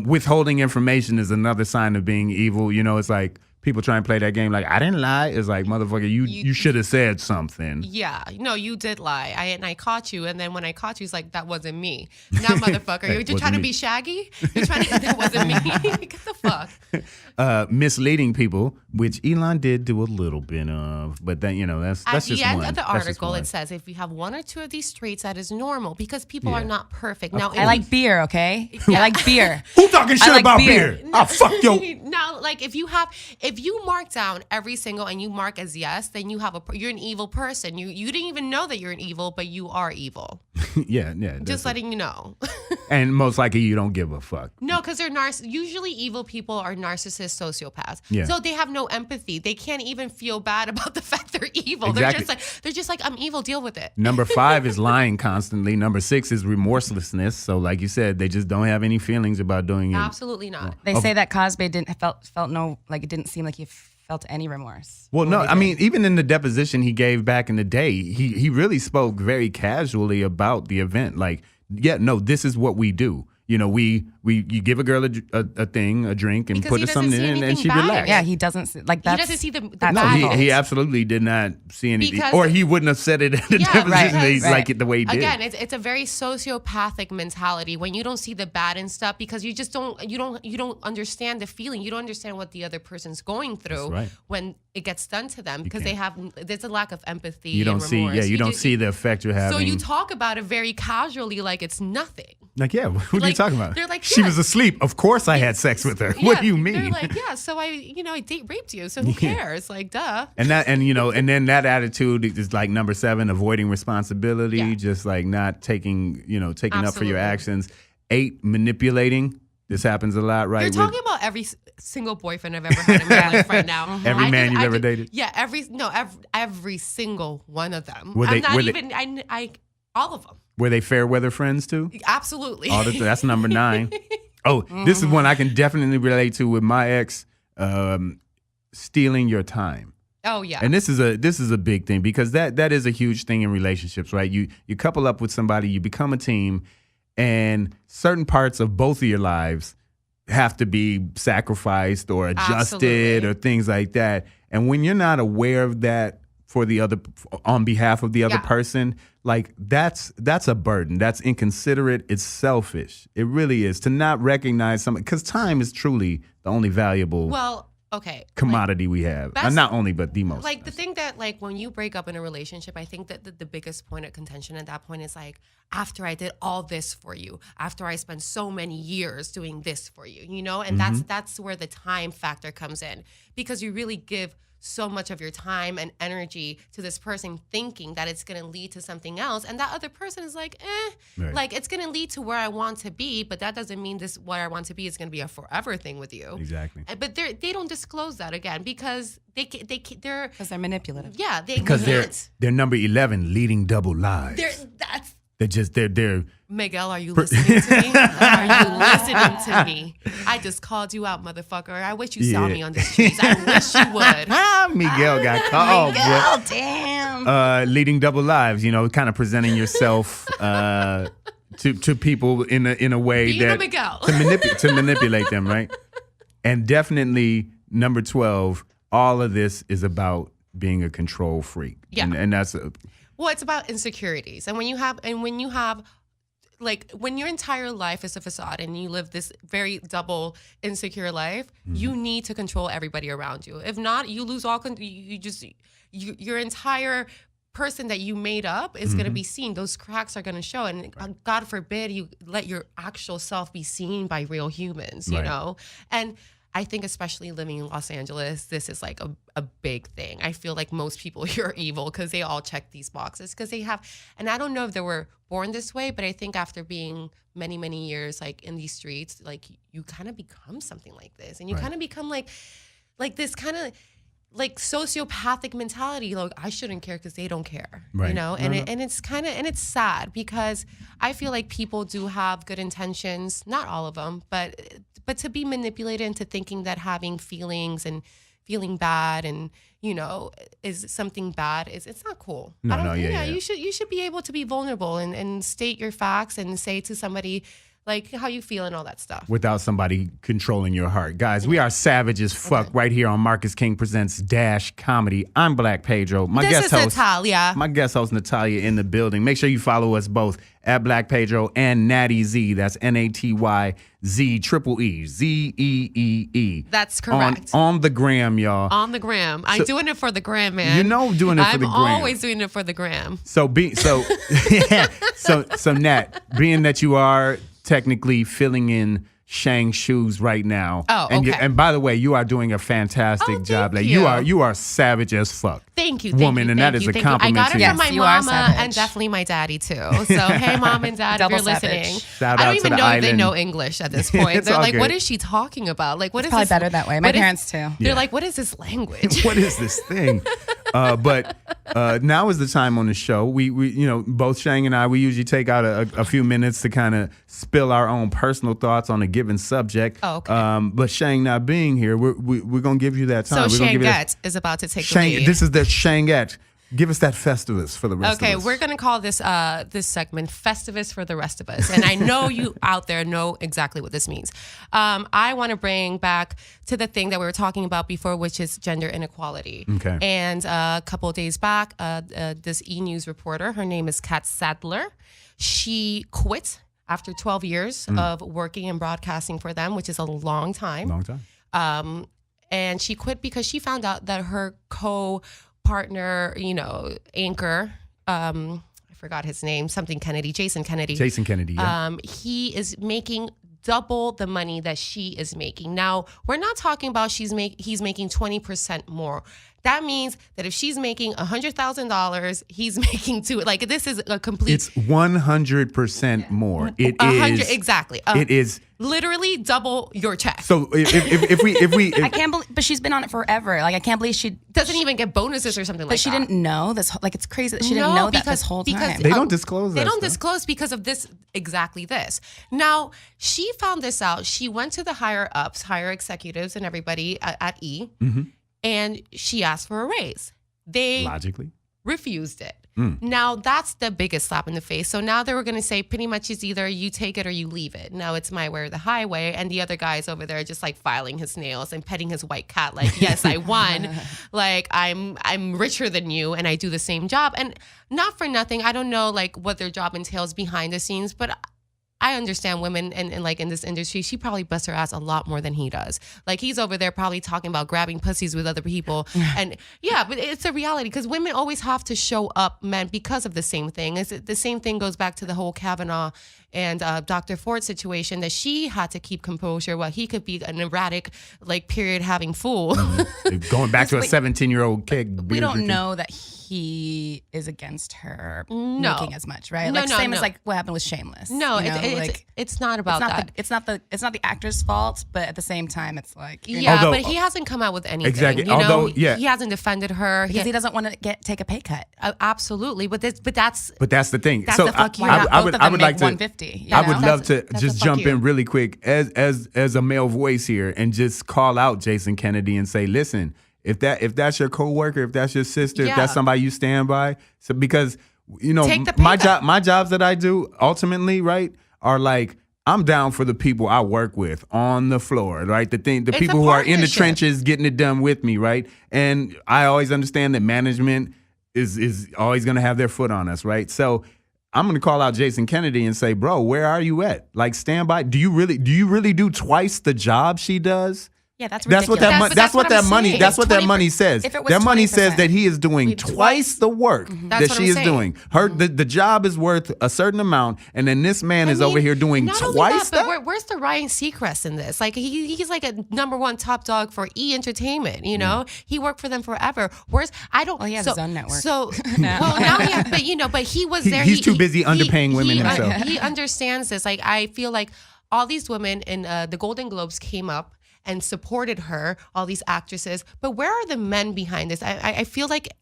Withholding information is another sign of being evil. It's like people try and play that game like, I didn't lie. It's like, motherfucker, you should have said something. Yeah. No, you did lie. I caught you. And then when I caught you, it's like, that wasn't me. Now, motherfucker, you're trying to be Shaggy? You're trying to, that wasn't me. Get the fuck. Misleading people, which Elon did do a little bit of, but then, that's just one. At the end of the article, it says if you have one or two of these traits, that is normal because people are not perfect. Now, I like beer, okay? I like beer. Who talking shit about beer? Oh, fuck yo. Now, like if you mark down every single and you mark as yes, then you're an evil person. You didn't even know that you're an evil, but you are evil. yeah. Just letting you know. And most likely you don't give a fuck. No, because they're usually evil people are narcissists, sociopaths. Yeah. So they have no empathy. They can't even feel bad about the fact they're evil. Exactly. They're just like, I'm evil, deal with it. Number 5 is lying constantly. Number 6 is remorselessness. So like you said, they just don't have any feelings about doing it. Absolutely not. They say that Cosby felt no, like it didn't seem like he felt any remorse. Well, no, I mean, even in the deposition he gave back in the day, he really spoke very casually about the event. Like, yeah, no, this is what we do. You give a girl a drink, and put something in, and she relaxes. Yeah, he doesn't like that. He doesn't see the no, he absolutely did not see anything, or he wouldn't have said it in the deposition like it the way he did. Again, it's a very sociopathic mentality when you don't see the bad in stuff because you just don't understand the feeling. You don't understand what the other person's going through when it gets done to them because there's a lack of empathy. You don't and remorse. you don't see the effect you're having. So you talk about it very casually like it's nothing. Like, yeah, what are you talking about? They're like, she was asleep. Of course I had sex with her. What do you mean? They're like, yeah, so I date raped you, so who cares? Like, duh. And then that attitude is like number 7, avoiding responsibility, just like not taking up for your actions. 8, manipulating. This happens a lot, right? You're talking about every single boyfriend I've ever had in my life right now. Every man you've ever dated? Yeah, every single one of them. All of them. Were they fair weather friends too? Absolutely. That's number 9. Oh, this is one I can definitely relate to with my ex, stealing your time. Oh yeah. And this is a big thing because that is a huge thing in relationships, right? You couple up with somebody, you become a team, and certain parts of both of your lives have to be sacrificed or adjusted or things like that. And when you're not aware of that on behalf of the other person, like that's a burden. That's inconsiderate. It's selfish. It really is to not recognize something because time is truly the only valuable commodity we have. Not only, but the most. Like the thing that like when you break up in a relationship, I think that the biggest point of contention at that point is like, after I did all this for you, after I spent so many years doing this for you, and that's where the time factor comes in because you really give so much of your time and energy to this person thinking that it's going to lead to something else. And that other person is like, like it's going to lead to where I want to be, but that doesn't mean where I want to be is going to be a forever thing with you. Exactly. But they don't disclose that again because they're manipulative. Yeah. Because they're number 11, leading double lives. They're Miguel, are you listening to me? Are you listening to me? I just called you out, motherfucker. I wish you saw me on the streets. I wish you would. Miguel got called. Miguel, damn. Leading double lives, kind of presenting yourself to people in a way to manipulate them, right? And definitely number 12, all of this is about being a control freak. Yeah. And that's well, it's about insecurities. And when you have like when your entire life is a facade and you live this very double insecure life, you need to control everybody around you. If not, you lose all your entire person that you made up is going to be seen. Those cracks are going to show. And God forbid you let your actual self be seen by real humans, you know? And I think especially living in Los Angeles, this is like a big thing. I feel like most people here are evil because they all check these boxes because they have, and I don't know if they were born this way, but I think after being many, many years like in these streets, like you kind of become something like this and you kind of become like this kind of like sociopathic mentality. Like I shouldn't care because they don't care, you know? And it's kind of, and it's sad because I feel like people do have good intentions, not all of them, but to be manipulated into thinking that having feelings and feeling bad and is something bad it's not cool. You should be able to be vulnerable and state your facts and say to somebody like how you feel and all that stuff. Without somebody controlling your heart. Guys, we are savage as fuck right here on Marcus King Presents Dash Comedy. I'm Black Pedro. This is Natalia. My guest host, Natalia, in the building. Make sure you follow us both at Black Pedro and Natty Z. That's NATYZ triple E. ZEEE. That's correct. On the gram, y'all. On the gram. I'm doing it for the gram, man. You know I'm doing it for the gram. I'm always doing it for the gram. So Nat, being that you are technically filling in Shang's shoes right now. Oh, okay. And by the way, you are doing a fantastic job. Like you are savage as fuck. Thank you, woman, and that is a compliment. I got it to from my you mama and definitely my daddy too. So hey, mom and dad, if you're listening, Shout I out don't to even the know if island. they know English at this point. They're all like, good. what is she talking about? Like, what is Probably this? better that way. My what is- parents too. They're like, what is this language? What is this thing? But now is the time on the show. We both Shang and I, we usually take out a few minutes to kind of spill our own personal thoughts on a given subject. Oh, okay. But Shang not being here, we're gonna give you that time. So We're gonna give you Shangette is about to take the lead. This is the Shangette. Give us that Festivus for the rest of us. Okay, we're gonna call this this segment Festivus for the rest of us, and I know you out there know exactly what this means. I want to bring back to the thing that we were talking about before, which is gender inequality. Okay. And a couple of days back, this E! News reporter, her name is Kat Sadler, she quit after 12 years of working and broadcasting for them, which is a long time. Long time. And she quit because she found out that her co-partner, anchor, I forgot his name, something Kennedy, Jason Kennedy. Jason Kennedy, yeah. He is making double the money that she is making. Now, we're not talking about he's making 20% more. That means that if she's making $100,000, he's making two. Like, this is a complete. It's 100% more. It 100 is exactly. It is literally double your check. So if we I can't believe, but she's been on it forever. Like I can't believe she doesn't even get bonuses or something like that. But she didn't know this. Like it's crazy that she didn't know that this whole time. They don't disclose that They don't stuff. disclose because of this, exactly this. Now, she found this out. She went to the higher ups, higher executives and everybody at E! And she asked for a raise. They logically refused it. Now, that's the biggest slap in the face. So now they were going to say pretty much it's either you take it or you leave it. Now it's my way or the highway. And the other guy's over there just like filing his nails and petting his white cat like, yes, I won. Like I'm richer than you and I do the same job. And not for nothing, I don't know like what their job entails behind the scenes, but I understand women and like in this industry, she probably busts her ass a lot more than he does. Like he's over there probably talking about grabbing pussies with other people. And yeah, but it's a reality because women always have to show up, men, because of the same thing. The same thing goes back to the whole Kavanaugh and Dr. Ford situation that she had to keep composure while he could be an erratic, like period having fool. Going back to a 17-year-old kid. We don't know that he is against her making as much, right? No, like same as like what happened with Shameless. No, you know? it's not about that. It's not the actor's fault, but at the same time, it's like but he hasn't come out with anything. Exactly. You know? Although, yeah, he hasn't defended her because he doesn't want to take a pay cut. Absolutely, but that's the thing. That's So the fuck you. I would like to. 150. I would love to That's just a fuck jump you. in really quick as a male voice here and just call out Jason Kennedy and say, listen, if that's your coworker, if that's your sister, if that's somebody you stand by, so because Take the pay cut. my jobs that I do ultimately, right, are like I'm down for the people I work with on the floor, right? The people who are in the partnership. trenches getting it done with me, right? And I always understand that management is always going to have their foot on us, right? So I'm going to call out Jason Kennedy and say, bro, where are you at? Like, stand by. Do you really do twice the job she does? Yeah, that's ridiculous. That's what that money says. If it was that money 20%. says that he is doing twice the work that That's what she I'm is saying. doing. The job is worth a certain amount, and then this man is over here doing not only twice that. that. But where's the Ryan Seacrest in this? Like he's like a #1 top dog for E! Entertainment. You know, he worked for them forever. Where's I don't. Well, he has so, his own network. So well now he has, but he was there. He's too busy underpaying women himself. He understands this. Like I feel like all these women in the Golden Globes came up and supported her, all these actresses. But where are the men behind this? I feel like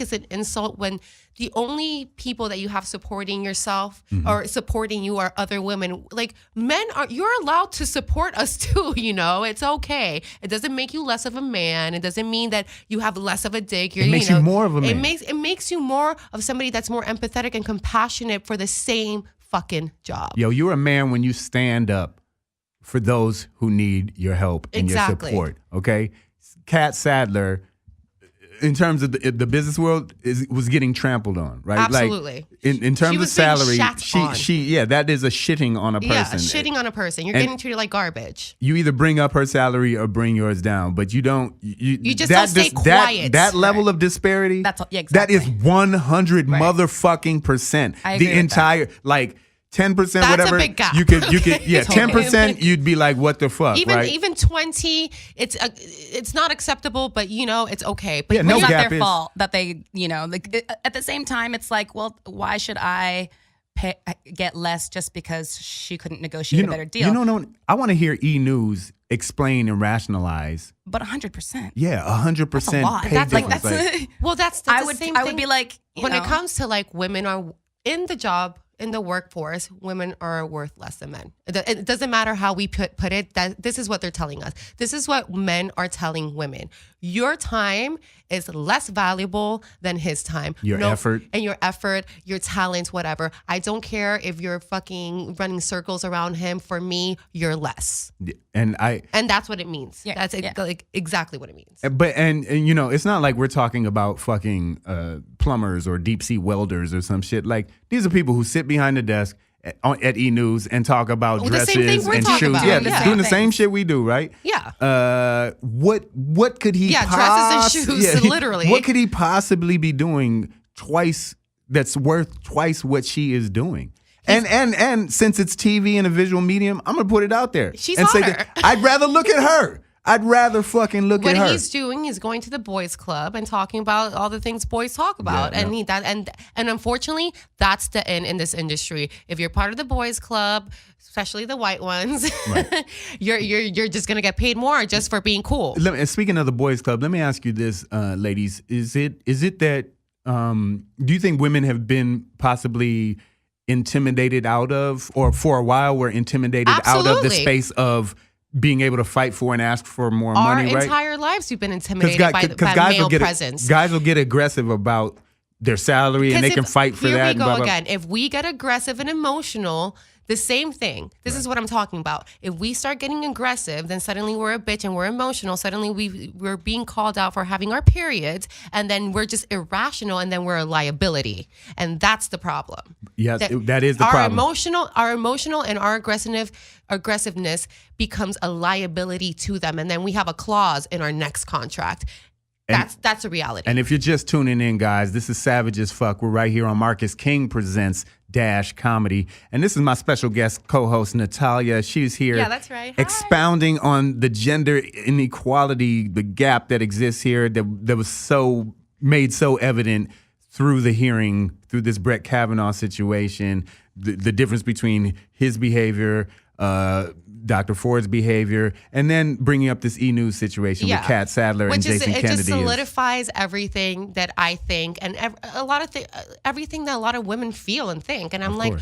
it's an insult when the only people that you have supporting yourself or supporting you are other women. Like you're allowed to support us too, it's okay. It doesn't make you less of a man. It doesn't mean that you have less of a dick. It makes you more of a man. It makes you more of somebody that's more empathetic and compassionate for the same fucking job. Yo, you're a man when you stand up for those who need your help and your support. Okay, Kat Sadler, in terms of the business world, was getting trampled on, right? Absolutely. Like, in terms of salary, she that is a shitting on a person. Yeah, shitting on a person. You're getting treated like garbage. You either bring up her salary or bring yours down, but you don't. You just don't stay quiet. That level of disparity. Exactly. That is 100 motherfucking percent. I agree the entire like. 10%, whatever. That's a big gap. You could, 10%. You'd be like, what the fuck, right? Even 20, it's not acceptable, but it's okay. But it's not their fault that they, at the same time, it's like, well, why should I get less just because she couldn't negotiate a better deal? I want to hear E! News explain and rationalize. But 100%. Yeah, 100%. That's a lot. That's the same thing. I would be like, when it comes to like women are in the job. In the workforce, women are worth less than men. It doesn't matter how we put it. That this is what they're telling us. This is what men are telling women. Your time is less valuable than his time. Your effort, your talents, whatever. I don't care if you're fucking running circles around him. For me, you're less. And that's what it means. Yeah, that's like exactly what it means. But and it's not like we're talking about fucking plumbers or deep sea welders or some shit. Like, these are people who sit behind the desk at E! News and talk about dresses and shoes. About. Doing the same shit we do, right? Yeah. What could he? Yeah, dresses and shoes, literally. What could he possibly be doing twice? That's worth twice what she is doing. And since it's TV and a visual medium, I'm gonna put it out there. She's and hotter. Say that I'd rather look at her. I'd rather fucking look at her. What he's doing is going to the boys' club and talking about all the things boys talk about, and unfortunately, that's the end in this industry. If you're part of the boys' club, especially the white ones, right. you're just gonna get paid more just for being cool. Speaking of the boys' club, let me ask you this, ladies: is it that do you think women have been possibly intimidated out of, or for a while were intimidated Absolutely. out of the space of being able to fight for and ask for more money, right? Our entire lives we've been intimidated by male presence. Guys will get aggressive about their salary and they can fight for that. Here we go again. If we get aggressive and emotional, the same thing. This is what I'm talking about. If we start getting aggressive, then suddenly we're a bitch and we're emotional. Suddenly we're being called out for having our periods, and then we're just irrational, and then we're a liability. And that's the problem. Yes, that is the problem. Our emotional and our aggressiveness becomes a liability to them, and then we have a clause in our next contract. That's a reality. And if you're just tuning in, guys, this is Savage as Fuck. We're right here on Marcus King Presents Comedy. And this is my special guest co-host, Natalia. She's here. Yeah, that's right. Hi. Expounding on the gender inequality, the gap that exists here that was made so evident through the hearing, through this Brett Kavanaugh situation, the difference between his behavior, Dr. Ford's behavior, and then bringing up this E! News situation with Kat Sadler and Jason Kennedy. It just solidifies everything that I think, and everything that a lot of women feel and think. And I'm like,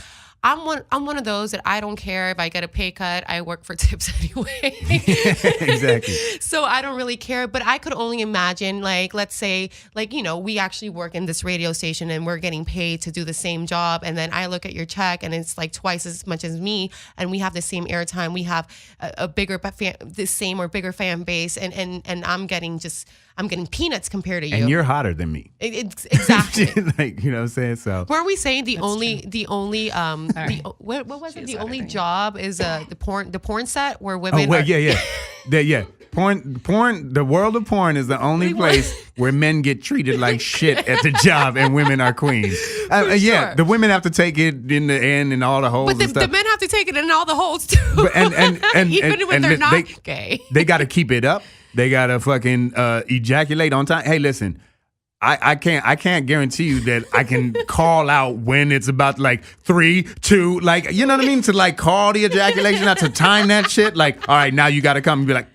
I'm one of those that I don't care if I get a pay cut. I work for tips anyway. Exactly. So I don't really care. But I could only imagine, like, let's say, like, we actually work in this radio station and we're getting paid to do the same job. And then I look at your check and it's like twice as much as me. And we have the same airtime. We have the same or bigger fan base. And I'm getting peanuts compared to you. And you're hotter than me. Exactly. Like, you know what I'm saying? So weren't we saying the only what was it? The only job is the porn set where women. Oh, wait, yeah. Porn. The world of porn is the only place where men get treated like shit at the job and women are queens. Yeah, the women have to take it in the end and all the holes. But the men have to take it in all the holes too. But, and even when they're not gay, they got to keep it up. They got to fucking ejaculate on time. Hey, listen. I can't guarantee you that I can call out when it's about like 3, 2, like, you know what I mean? To like call the ejaculation out, to time that shit. Like, all right, now you got to come and be like,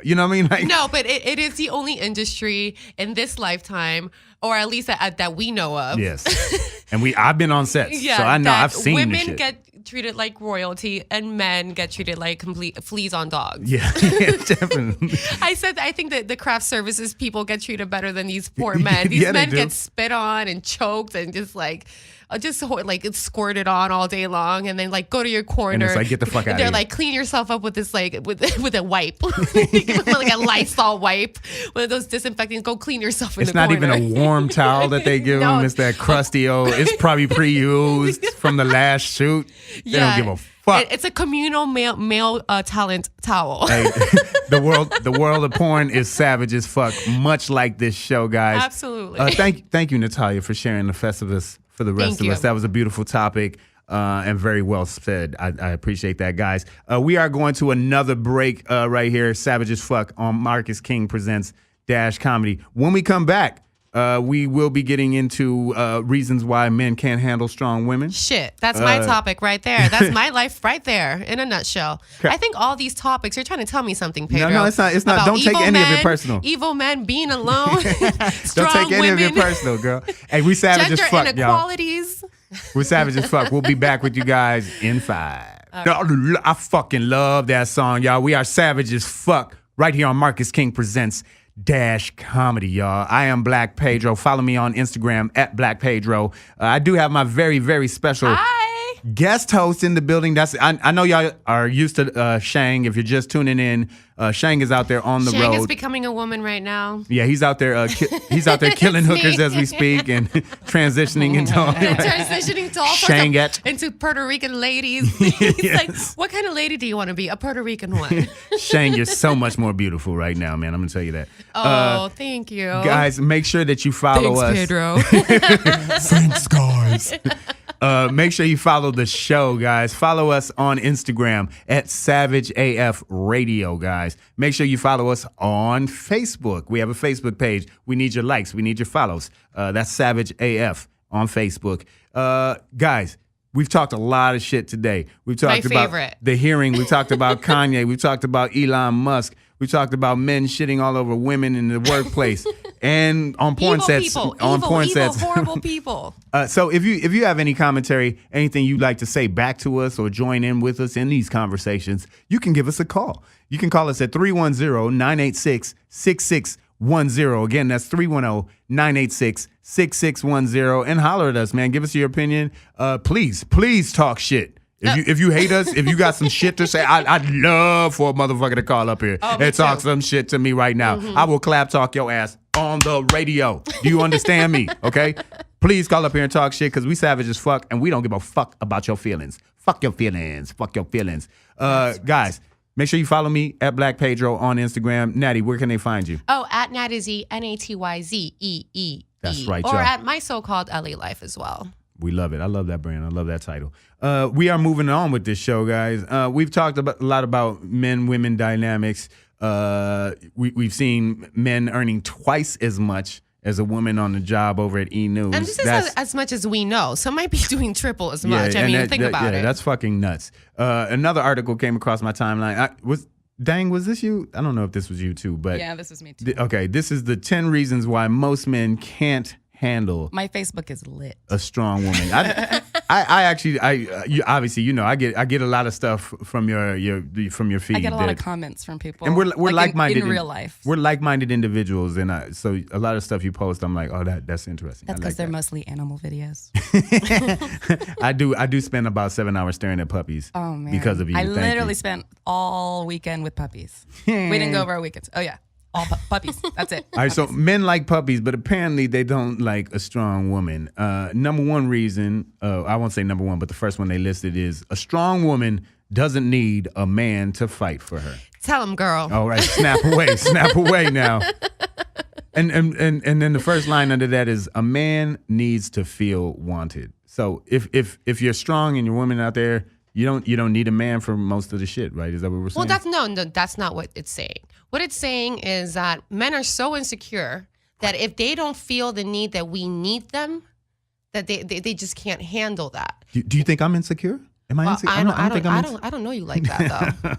you know what I mean? Like, no, but it is the only industry in this lifetime, or at least that we know of. Yes. And I've been on sets, so I know I've seen women this shit. get treated like royalty and men get treated like complete fleas on dogs. Yeah, definitely. I think that the craft services people get treated better than these poor men. These Yeah, men they do. get spit on and choked and just it's squirted on all day long, and then like go to your corner. And it's like, get the fuck out of They're here. like, clean yourself up with this with a wipe, like a Lysol wipe, one of those disinfecting. Go clean yourself in It's the not corner. even a warm towel that they give No. them. It's that crusty it's probably pre-used from the last shoot. They don't give a fuck. It's a communal male talent towel. Hey, the world of porn is savage as fuck, much like this show, guys. Absolutely. Thank you, Natalia, for sharing the Festivus for the rest Thank of you. us. That was a beautiful topic and very well said. I appreciate that, guys. We are going to another break right here, savage as fuck, on Marcus King Presents Dash Comedy. When we come back, we will be getting into reasons why men can't handle strong women. Shit, that's my topic right there. That's my life right there in a nutshell. I think all these topics, you're trying to tell me something, Pedro. No, it's not. about Don't take evil any of it men, personal. Evil men being alone, Don't strong take any women, of it personal, girl. Hey, we savage gender as fuck, y'all. inequalities. We're savage as fuck. We'll be back with you guys in 5. I fucking love that song, y'all. We are savage as fuck right here on Marcus King Presents Dash Comedy, y'all. I am Black Pedro. Follow me on Instagram at Black Pedro. I do have my very, very special guest host in the building. I know y'all are used to Shang. If you're just tuning in, Shang is out there on the Shang road. is becoming a woman right now. Yeah, he's out there. He's out there killing hookers as we speak and transitioning into Transitioning to all Shang sorts it. into Puerto Rican ladies. He's like, what kind of lady do you want to be? A Puerto Rican one. Shang, you're so much more beautiful right now, man. I'm gonna tell you that. Oh, thank you. Guys, make sure that you follow Thanks, us. Pedro. Thanks, guys. Make sure you follow the show, guys. Follow us on Instagram at Savage AF Radio, guys. Make sure you follow us on Facebook. We have a Facebook page. We need your likes. We need your follows. That's Savage AF on Facebook. Guys, we've talked a lot of shit today. We've talked about the hearing. We talked about Kanye. We talked about Elon Musk. We talked about men shitting all over women in the workplace and on porn sets. Horrible people. So if you have any commentary, anything you'd like to say back to us or join in with us in these conversations, you can give us a call. You can call us at 310-986-6610. Again, that's 310-986-6610 and holler at us, man. Give us your opinion. Please talk shit. If you hate us, if you got some shit to say, I'd love for a motherfucker to call up here and talk some shit to me right now. I will clap talk your ass on the radio. Do you understand me? Okay? Please call up here and talk shit because we savage as fuck and we don't give a fuck about your feelings. Fuck your feelings. Fuck your feelings. Guys, make sure you follow me at Black Pedro on Instagram. Natty, where can they find you? Oh, at Natazie, NATYZEE. That's right, Or y'all. at my so-called LA Life as well. We love it. I love that brand. I love that title. We are moving on with this show, guys. We've talked a lot about men-women dynamics. We've seen men earning twice as much as a woman on the job over at E! News. And this is as much as we know. Some might be doing triple as much. I mean, think about it. That's fucking nuts. Another article came across my timeline. Was this you? I don't know if this was you too, but yeah, this was me too. Okay, this is the 10 reasons why most men can't handle. My Facebook is lit. A strong woman. You obviously, you know, I get a lot of stuff from your feed. I get a lot of comments from people, and we're like-minded in real life. We're like-minded individuals, and so a lot of stuff you post, I'm like, oh, that's interesting. That's because they're mostly animal videos. I do spend about 7 hours staring at puppies. Oh man, because of you. I literally spent all weekend with puppies. We didn't go over our weekends. Oh yeah. All puppies. That's it. All right, so men like puppies, but apparently they don't like a strong woman. Number one reason, I won't say number one, but the first one they listed is a strong woman doesn't need a man to fight for her. Tell him, girl. All right, snap away now. And then the first line under that is a man needs to feel wanted. So if you're strong and you're women out there, you don't need a man for most of the shit, right? Is that what we're saying? Well, that's not what it's saying. What it's saying is that men are so insecure that if they don't feel the need that we need them, that they just can't handle that. Do you think I'm insecure? Am I? Well, I don't know you like that though.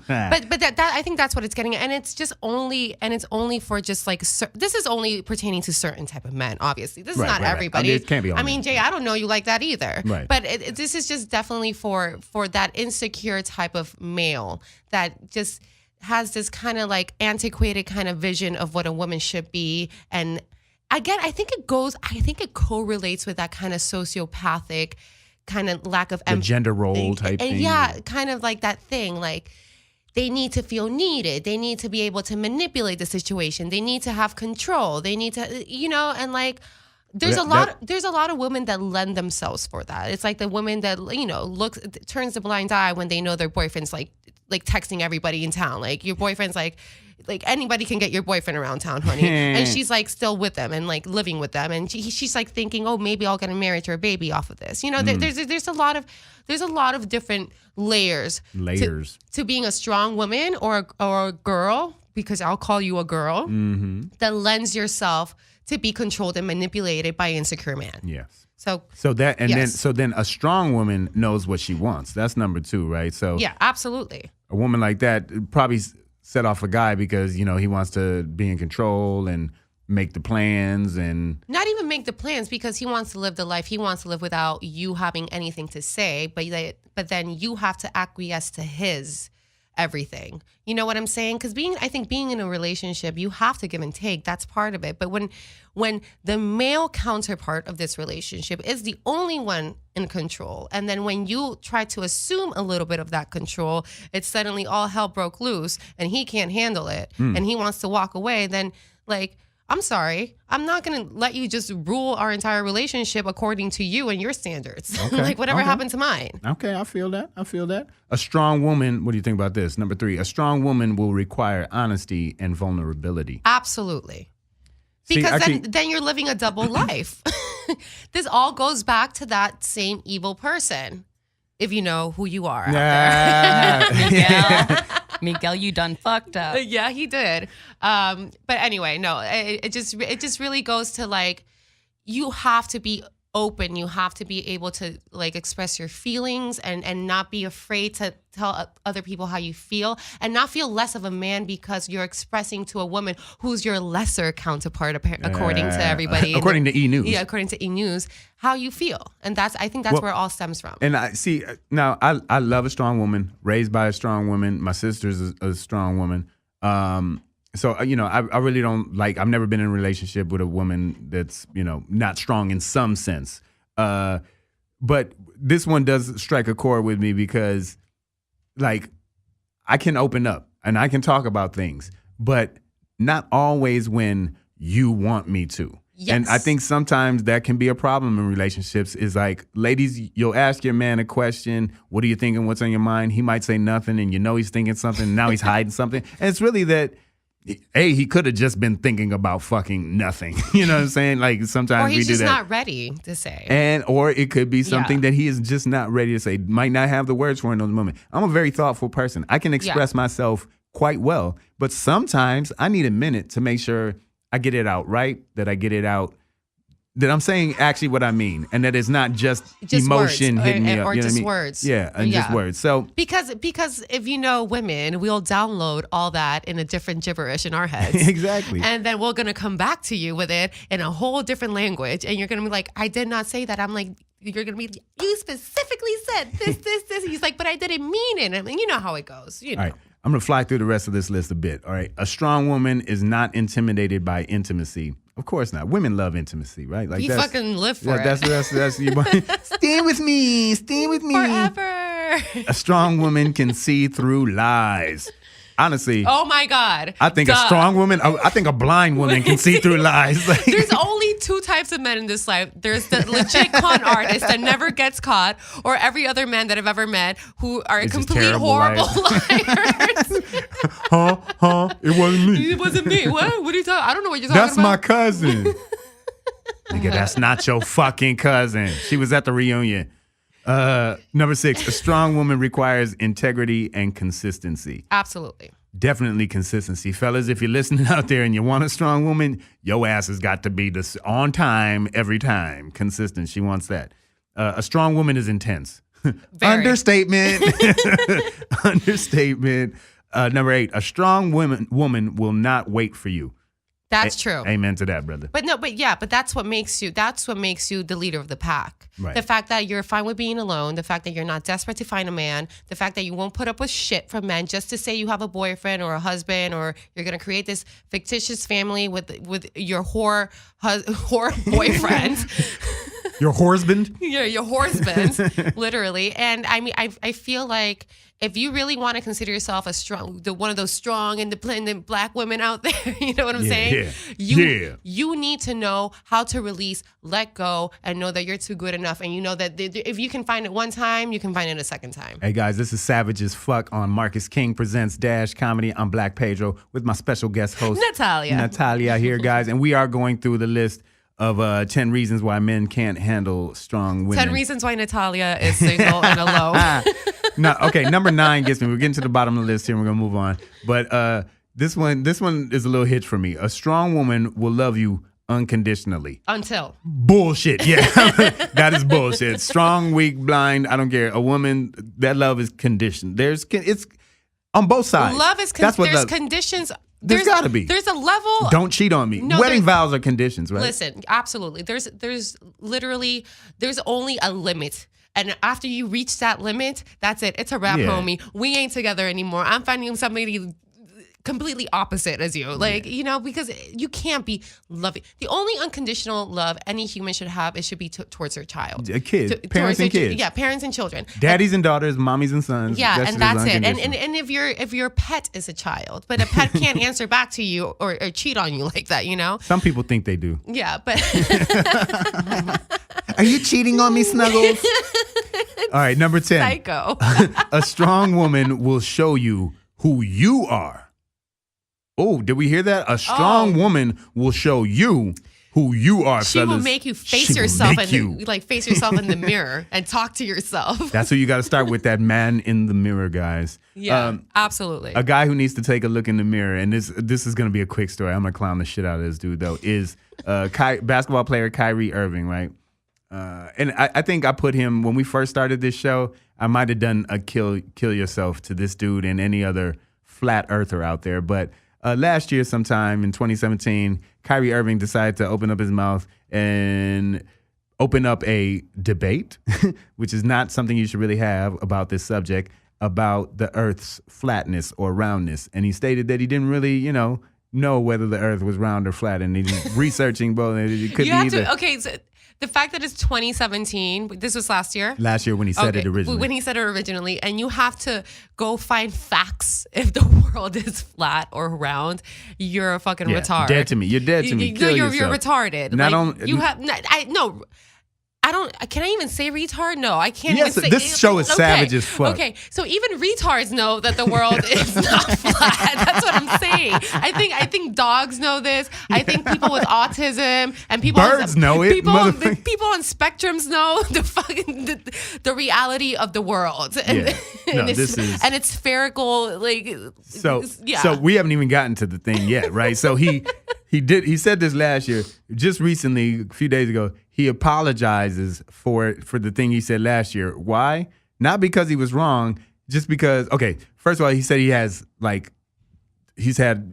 but that I think that's what it's getting at, and it's only for just like this is only pertaining to certain type of men. Obviously, this is not everybody. It can't be. I mean, Jay, I don't know you like that either. Right. But this is just definitely for that insecure type of male that just has this kind of like antiquated kind of vision of what a woman should be, and I think it correlates with that kind of sociopathic kind of lack of empathy. The gender role type thing. Yeah, kind of like that thing. Like they need to feel needed. They need to be able to manipulate the situation. They need to have control. They need to, and like there's a lot of women that lend themselves for that. It's like the women that, turns a blind eye when they know their boyfriend's like texting everybody in town. Like your boyfriend's like anybody can get your boyfriend around town, honey. And she's like still with them and like living with them. And she's like thinking, oh, maybe I'll get married to a baby off of this. There's a lot of different layers to being a strong woman or a girl, because I'll call you a girl, that lends yourself to be controlled and manipulated by an insecure man. Yes. So then a strong woman knows what she wants. That's number 2, right? So yeah, absolutely. A woman like that probably set off a guy because, he wants to be in control and make the plans and... Not even make the plans, because he wants to live the life he wants to live without you having anything to say, but then you have to acquiesce to his everything. You know what I'm saying? Because I think being in a relationship, you have to give and take. That's part of it. But when the male counterpart of this relationship is the only one in control, and then when you try to assume a little bit of that control, it's suddenly all hell broke loose and he can't handle it and he wants to walk away, then like, I'm sorry, I'm not going to let you just rule our entire relationship according to you and your standards. Okay. Like whatever happened to mine. Okay, I feel that. A strong woman, what do you think about this? Number 3, a strong woman will require honesty and vulnerability. Absolutely. Because then you're living a double life. This all goes back to that same evil person, if you know who you are out there. Miguel, you done fucked up. Yeah, he did. But anyway, no, it just really goes to like, you have to be open. You have to be able to like express your feelings and not be afraid to tell other people how you feel, and not feel less of a man because you're expressing to a woman who's your lesser counterpart, according to everybody. According to E! News. Yeah, according to E! News, how you feel. And I think that's where it all stems from. And I see, now I love a strong woman, raised by a strong woman. My sister's a strong woman. So, I really don't I've never been in a relationship with a woman that's, not strong in some sense. But this one does strike a chord with me because, I can open up and I can talk about things, but not always when you want me to. Yes. And I think sometimes that can be a problem in relationships is like, ladies, you'll ask your man a question. What are you thinking? What's on your mind? He might say nothing and he's thinking something. And now he's hiding something. And it's really that, he could have just been thinking about fucking nothing. You know what I'm saying? Like sometimes we do that. Or he's just not ready to say. Or it could be something that he is just not ready to say. Might not have the words for in those moments. I'm a very thoughtful person. I can express myself quite well. But sometimes I need a minute to make sure I get it out right, that I get it out, that I'm saying actually what I mean, and that it's not just emotion hitting me up. Or you know just what I mean? Words. Yeah, and just words. So because if you know women, we'll download all that in a different gibberish in our heads. Exactly. And then we're going to come back to you with it in a whole different language, and you're going to be like, I did not say that. I'm like, you're going to be, you specifically said this. He's like, but I didn't mean it. I mean, you know how it goes. You know. All right. I'm going to fly through the rest of this list a bit. All right. A strong woman is not intimidated by intimacy. Of course not. Women love intimacy, right? Like you fucking live for it. That's you. Stay with me. Forever. A strong woman can see through lies. Honestly. Oh my God. I think a strong woman, I think a blind woman can see through lies. There's only 2 types of men in this life. There's the legit con artist that never gets caught, or every other man that I've ever met who are complete horrible liars. Huh? It wasn't me. It wasn't me. What are you talking? I don't know what you're talking about. That's my cousin. Nigga, that's not your fucking cousin. She was at the reunion. Number 6, a strong woman requires integrity and consistency. Absolutely. Definitely consistency. Fellas, if you're listening out there and you want a strong woman, your ass has got to be on time every time. Consistent. She wants that. A strong woman is intense. Understatement. Understatement. Number 8, a strong woman will not wait for you. That's true. Amen to that, brother. But that's what makes you the leader of the pack. Right. The fact that you're fine with being alone, the fact that you're not desperate to find a man, the fact that you won't put up with shit from men just to say you have a boyfriend or a husband, or you're going to create this fictitious family with your whore boyfriend. Your husband? Yeah, your husband, literally. And I mean, I feel like if you really want to consider yourself one of those strong, independent black women out there, you know what I'm saying? You need to know how to release, let go, and know that you're too good enough. And you know that if you can find it one time, you can find it a second time. Hey guys, this is Savage as Fuck on Marcus King Presents Dash Comedy. I'm Black Pedro with my special guest host, Natalia here, guys. And we are going through the list of 10 reasons why men can't handle strong women. 10 reasons why Natalia is single and alone. No, okay, number 9 gets me. We're getting to the bottom of the list here and we're going to move on. But this one is a little hitch for me. A strong woman will love you unconditionally. Until. Bullshit, yeah. That is bullshit. Strong, weak, blind, I don't care. A woman, that love is conditioned. It's on both sides. Love is there's conditions. There's got to be. There's a level. Don't cheat on me. No, wedding vows are conditions, right? Listen, absolutely. There's only a limit. And after you reach that limit, that's it. It's a wrap, homie. We ain't together anymore. I'm finding somebody completely opposite as you. Because you can't be loving. The only unconditional love any human should have, it should be towards their child. A kid. Parents and kids. Yeah, parents and children. Daddies and daughters, mommies and sons. Yeah, that's it. And if your pet is a child, but a pet can't answer back to you or cheat on you like that, you know? Some people think they do. Yeah, but... Are you cheating on me, Snuggles? All right, number 10. Psycho. A strong woman will show you who you are. Oh, did we hear that? A strong woman will show you who you are, She fellas. will make you face yourself in the mirror and talk to yourself. That's who you got to start with, that man in the mirror, guys. Yeah, absolutely. A guy who needs to take a look in the mirror, and this is going to be a quick story. I'm going to clown the shit out of this dude, though, is basketball player Kyrie Irving, right? And I think I put him, when we first started this show, I might have done a kill yourself to this dude and any other flat earther out there. But last year sometime in 2017, Kyrie Irving decided to open up his mouth and open up a debate, which is not something you should really have about this subject, about the Earth's flatness or roundness. And he stated that he didn't really, know whether the Earth was round or flat. And he's researching both. And it could be either. So the fact that it's 2017, this was last year? Last year when he said it originally. When he said it originally, and you have to go find facts if the world is flat or round, you're a fucking retard. Dead to me. You're dead to me. Kill yourself. You're retarded. Can I even say retard? No, I can't even say. This show is savage as fuck. Okay, so even retards know that the world is not flat. That's what I'm saying. I think dogs know this. I think people with autism and birds know it. People on spectrums know the reality of the world. And it's spherical. So we haven't even gotten to the thing yet, right? So he said this last year. Just recently, a few days ago, he apologizes for the thing he said last year. Why? Not because he was wrong, just because, first of all, he said he's had,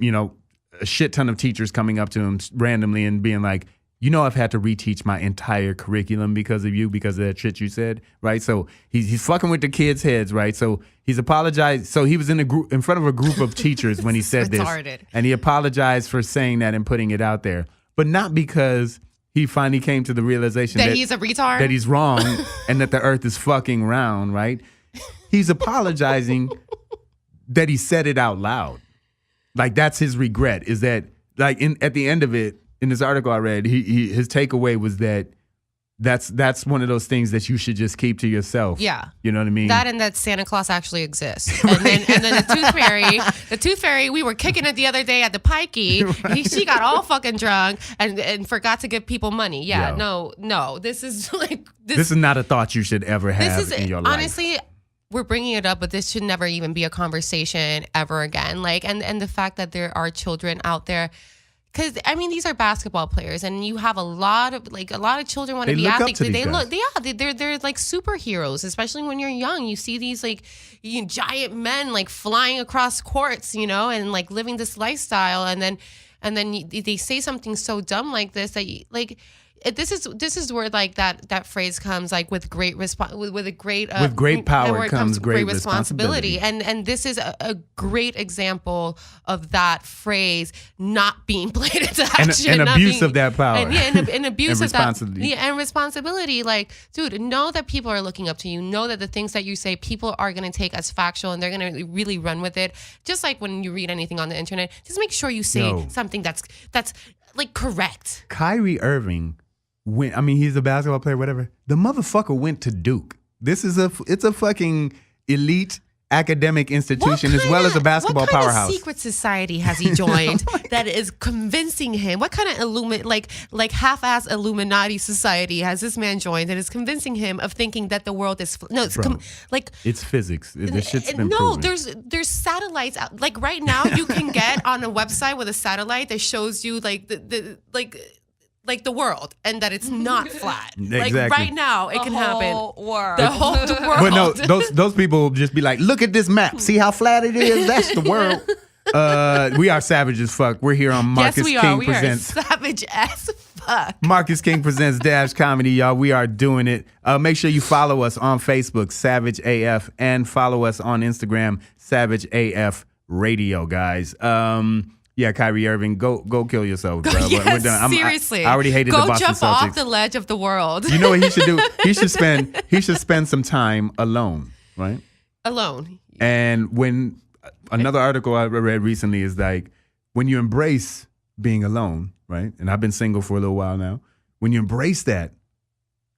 a shit ton of teachers coming up to him randomly and being like, I've had to reteach my entire curriculum because of you, because of that shit you said, right? So he's fucking with the kids' heads, right? So he's apologized. So he was in front of a group of teachers when he said this, and he apologized for saying that and putting it out there, but not because he finally came to the realization that he's a retard, that he's wrong, and that the Earth is fucking round, right? He's apologizing that he said it out loud. Like, that's his regret, is that, like, at the end of it, in this article I read, his takeaway was that that's one of those things that you should just keep to yourself. Yeah. You know what I mean? That and that Santa Claus actually exists. And then the tooth fairy, we were kicking it the other day at the Pikey. Right. She got all fucking drunk and forgot to give people money. Yeah, no. This is this is not a thought you should ever have in your life. Honestly, we're bringing it up, but this should never even be a conversation ever again. And the fact that there are children out there, because I mean, these are basketball players, and you have a lot of children want to be athletes. They're like superheroes, especially when you're young. You see these like giant men like flying across courts, and like living this lifestyle, and then they say something so dumb like this that this is where like that phrase comes, like with great power comes great responsibility. And this is a great example of that phrase not being played into action, and abuse of that power, and abuse of that and responsibility. Like, dude, know that people are looking up to you. Know that the things that you say, people are going to take as factual, and they're going to really run with it. Just like when you read anything on the internet, just make sure you say something that's like correct. Kyrie Irving. He's a basketball player, whatever. The motherfucker went to Duke. It's a fucking elite academic institution as well as a basketball powerhouse. What kind of secret society has he joined that is convincing him? What kind of like half-ass Illuminati society has this man joined that is convincing him of thinking that the world is it's physics. This shit's been proven. There's satellites out. Like right now, you can get on a website with a satellite that shows you like the world, and that it's not flat. Exactly. Like right now, it can happen. The whole world. But no, those people will just be like, look at this map. See how flat it is? That's the world. We are savage as fuck. We're here on Marcus King Presents. We are savage as fuck. Marcus King Presents Dash Comedy, y'all. We are doing it. Make sure you follow us on Facebook, Savage AF, and follow us on Instagram, Savage AF Radio, guys. Yeah, Kyrie Irving, go kill yourself, bro. Yes, we're done. seriously. I already hated the Boston Celtics. Go jump off the ledge of the world. You know what he should do? He should spend some time alone, right? Alone. And when another article I read recently is like, when you embrace being alone, right? And I've been single for a little while now. When you embrace that,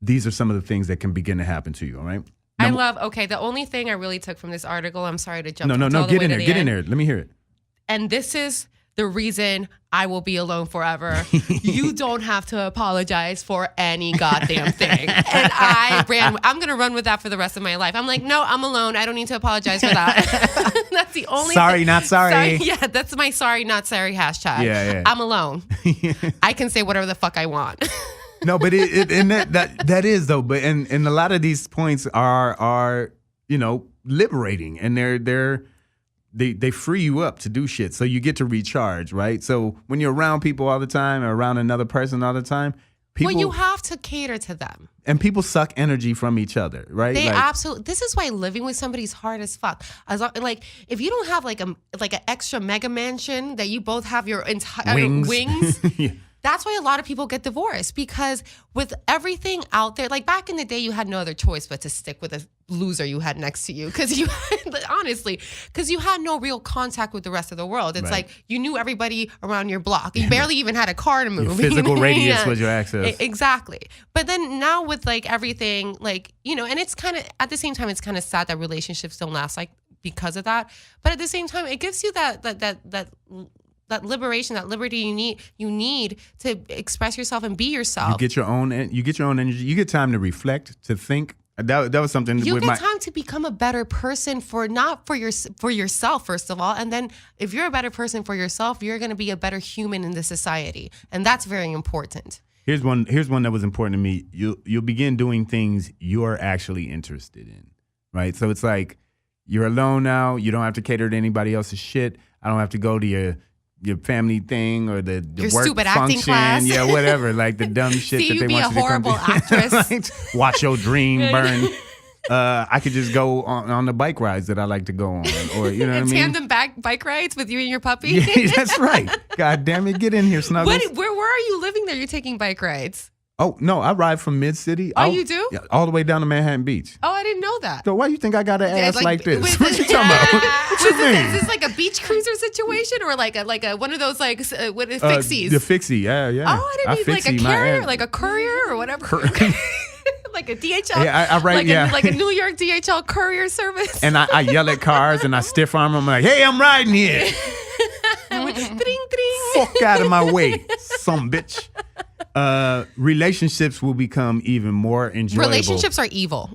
these are some of the things that can begin to happen to you, all right? The only thing I really took from this article, I'm sorry to jump. No, get in there. Let me hear it. And this is the reason I will be alone forever. You don't have to apologize for any goddamn thing. And I'm going to run with that for the rest of my life. I'm like, no, I'm alone. I don't need to apologize for that. That's the only Sorry, not sorry. Yeah, that's my sorry, not sorry hashtag. Yeah. I'm alone. I can say whatever the fuck I want. No, but that is though. But and a lot of these points are liberating, and they free you up to do shit, so you get to recharge, right? So when you're around people all the time, or around another person all the time, you have to cater to them. And people suck energy from each other, right? They absolutely. This is why living with somebody is hard as fuck. If you don't have like an extra mega mansion that you both have your entire wings. Yeah. That's why a lot of people get divorced, because with everything out there, like back in the day, you had no other choice but to stick with a loser you had next to you, because you had no real contact with the rest of the world. It's like you knew everybody around your block. You barely even had a car to move. Your physical radius was your access. Exactly. But then now with like everything, like, and it's kind of, at the same time, it's kind of sad that relationships don't last like because of that. But at the same time, it gives you that liberation, that liberty you need to express yourself and be yourself. You get your own energy. You get time to reflect, to think. That was something. You get time to become a better person for yourself, first of all, and then if you're a better person for yourself, you're going to be a better human in the society, and that's very important. Here's one that was important to me. You'll begin doing things you're actually interested in, right? So it's like you're alone now. You don't have to cater to anybody else's shit. I don't have to go to your family thing or the your work stupid function, acting class. Yeah, whatever, like the dumb shit that they want you to come be a horrible actress. Watch your dream burn. I could just go on the bike rides that I like to go on, or what I mean. Tandem bike rides with you and your puppy. Yeah, that's right. God damn it, get in here, Snuggles. Where are you living there? You're taking bike rides. Oh, no, I ride from Mid-City. Oh, you do? Yeah, all the way down to Manhattan Beach. Oh, I didn't know that. So why you think I got an ass like this? What you talking about? What you mean? Is this like a beach cruiser situation, or like a one of those like what is fixies? The fixie, yeah. Oh, I didn't mean like a carrier, like a courier or whatever. Like a DHL. Yeah, I write, like a New York DHL courier service. And I yell at cars and I stiff arm them. I'm like, hey, I'm riding here. Dring, dring. Fuck out of my way, some bitch. Relationships will become even more enjoyable. Relationships are evil.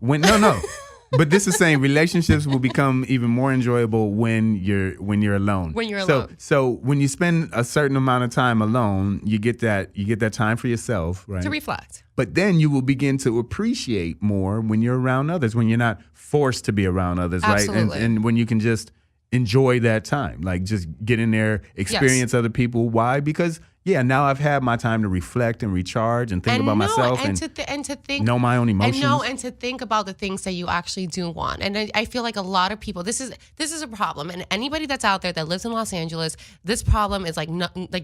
But this is saying relationships will become even more enjoyable when you're alone. When you're alone. So when you spend a certain amount of time alone, you get that time for yourself, right? To reflect. But then you will begin to appreciate more when you're around others, when you're not forced to be around others, Absolutely. right? And when you can just enjoy that time, like just get in there, experience other people. Why? Because now I've had my time to reflect and recharge and think about myself and to think, know my own emotions. And to think about the things that you actually do want. And I feel like a lot of people, this is a problem. And anybody that's out there that lives in Los Angeles, this problem is like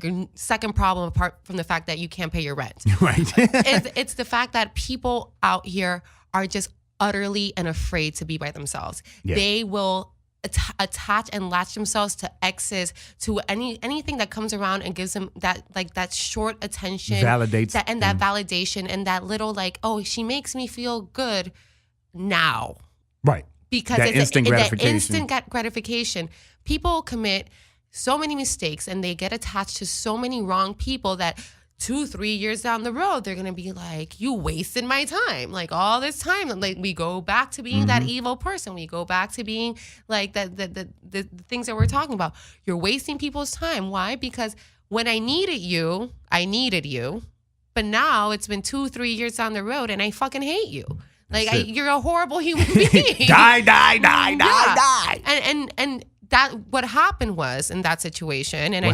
your second problem apart from the fact that you can't pay your rent. Right. It's the fact that people out here are just utterly and afraid to be by themselves. Yeah. They will attach and latch themselves to exes, to anything that comes around and gives them that short attention, validates that validation and that little she makes me feel good now, right? Because that it's instant gratification. That instant gratification. People commit so many mistakes and they get attached to so many wrong people that 2-3 years down the road, they're gonna be like, you wasted my time. Like all this time. Like we go back to being that evil person. We go back to being like the things that we're talking about. You're wasting people's time. Why? Because when I needed you. But now it's been 2-3 years down the road and I fucking hate you. Like you're a horrible human being. Die. And that what happened was in that situation, and I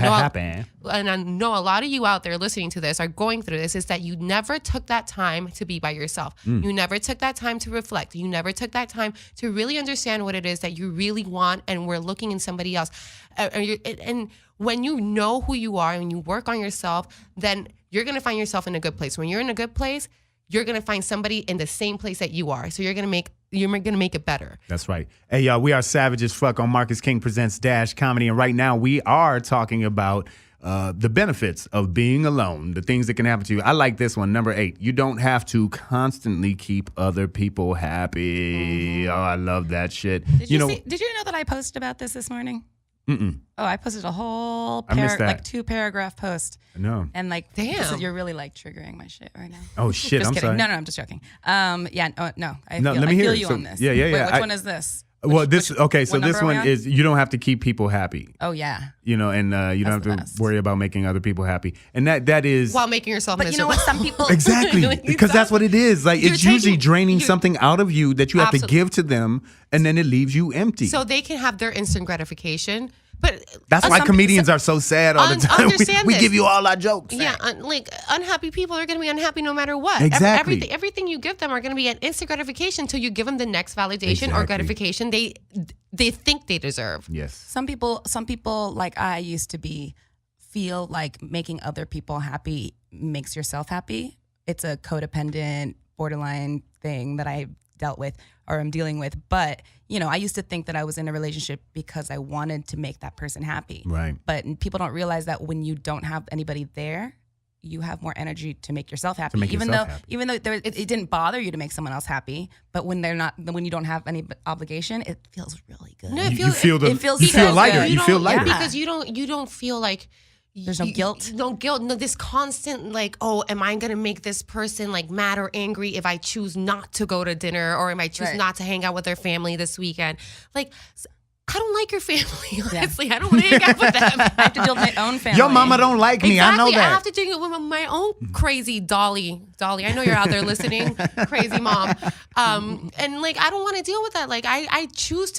know a lot of you out there listening to this are going through this, is that you never took that time to be by yourself. You never took that time to reflect. You never took that time to really understand what it is that you really want and we're looking in somebody else. And when you know who you are and you work on yourself, then you're going to find yourself in a good place. When you're in a good place, you're going to find somebody in the same place that you are. So you're going to make it better. That's right. Hey, y'all, we are Savage as Fuck on Marcus King Presents Dash Comedy. And right now we are talking about the benefits of being alone, the things that can happen to you. I like this one, number 8. You don't have to constantly keep other people happy. Oh, I love that shit. Did you know that I posted about this morning? Mm-mm. Oh, I posted a whole 2-paragraph post. No. And damn, you're really triggering my shit right now. Oh shit, just I'm kidding. sorry. No, I'm just joking. No. I feel you on this. Yeah. Wait, which one is this? So this one is you don't have to keep people happy. Oh yeah. You don't have to worry about making other people happy. And that is while making yourself miserable. You know what, some people exactly, because that's what it is. Like it's usually draining something out of you that you have to give to them, and then it leaves you empty. So they can have their instant gratification. But that's why comedians are so sad all the time. We give you all our jokes. Yeah, unhappy people are going to be unhappy no matter what. Exactly. Everything you give them are going to be an instant gratification until you give them the next validation or gratification they think they deserve. Yes. Some people like I used to feel like making other people happy makes yourself happy. It's a codependent borderline thing that I dealt with or I'm dealing with. But, I used to think that I was in a relationship because I wanted to make that person happy. Right. But people don't realize that when you don't have anybody there, you have more energy to make yourself happy. Even though it didn't bother you to make someone else happy, but when you don't have any obligation, it feels really good. No, you feel lighter. Good. You feel lighter because you don't feel like there's no guilt. No guilt. No, this constant am I gonna make this person mad or angry if I choose not to go to dinner or if I choose not to hang out with their family this weekend? I don't like your family, honestly. I don't want to hang out with them. I have to deal with my own family. Your mama don't like me. Exactly. I know that. I have to deal with my own crazy Dolly. I know you're out there listening, crazy mom. And I don't want to deal with that. I chose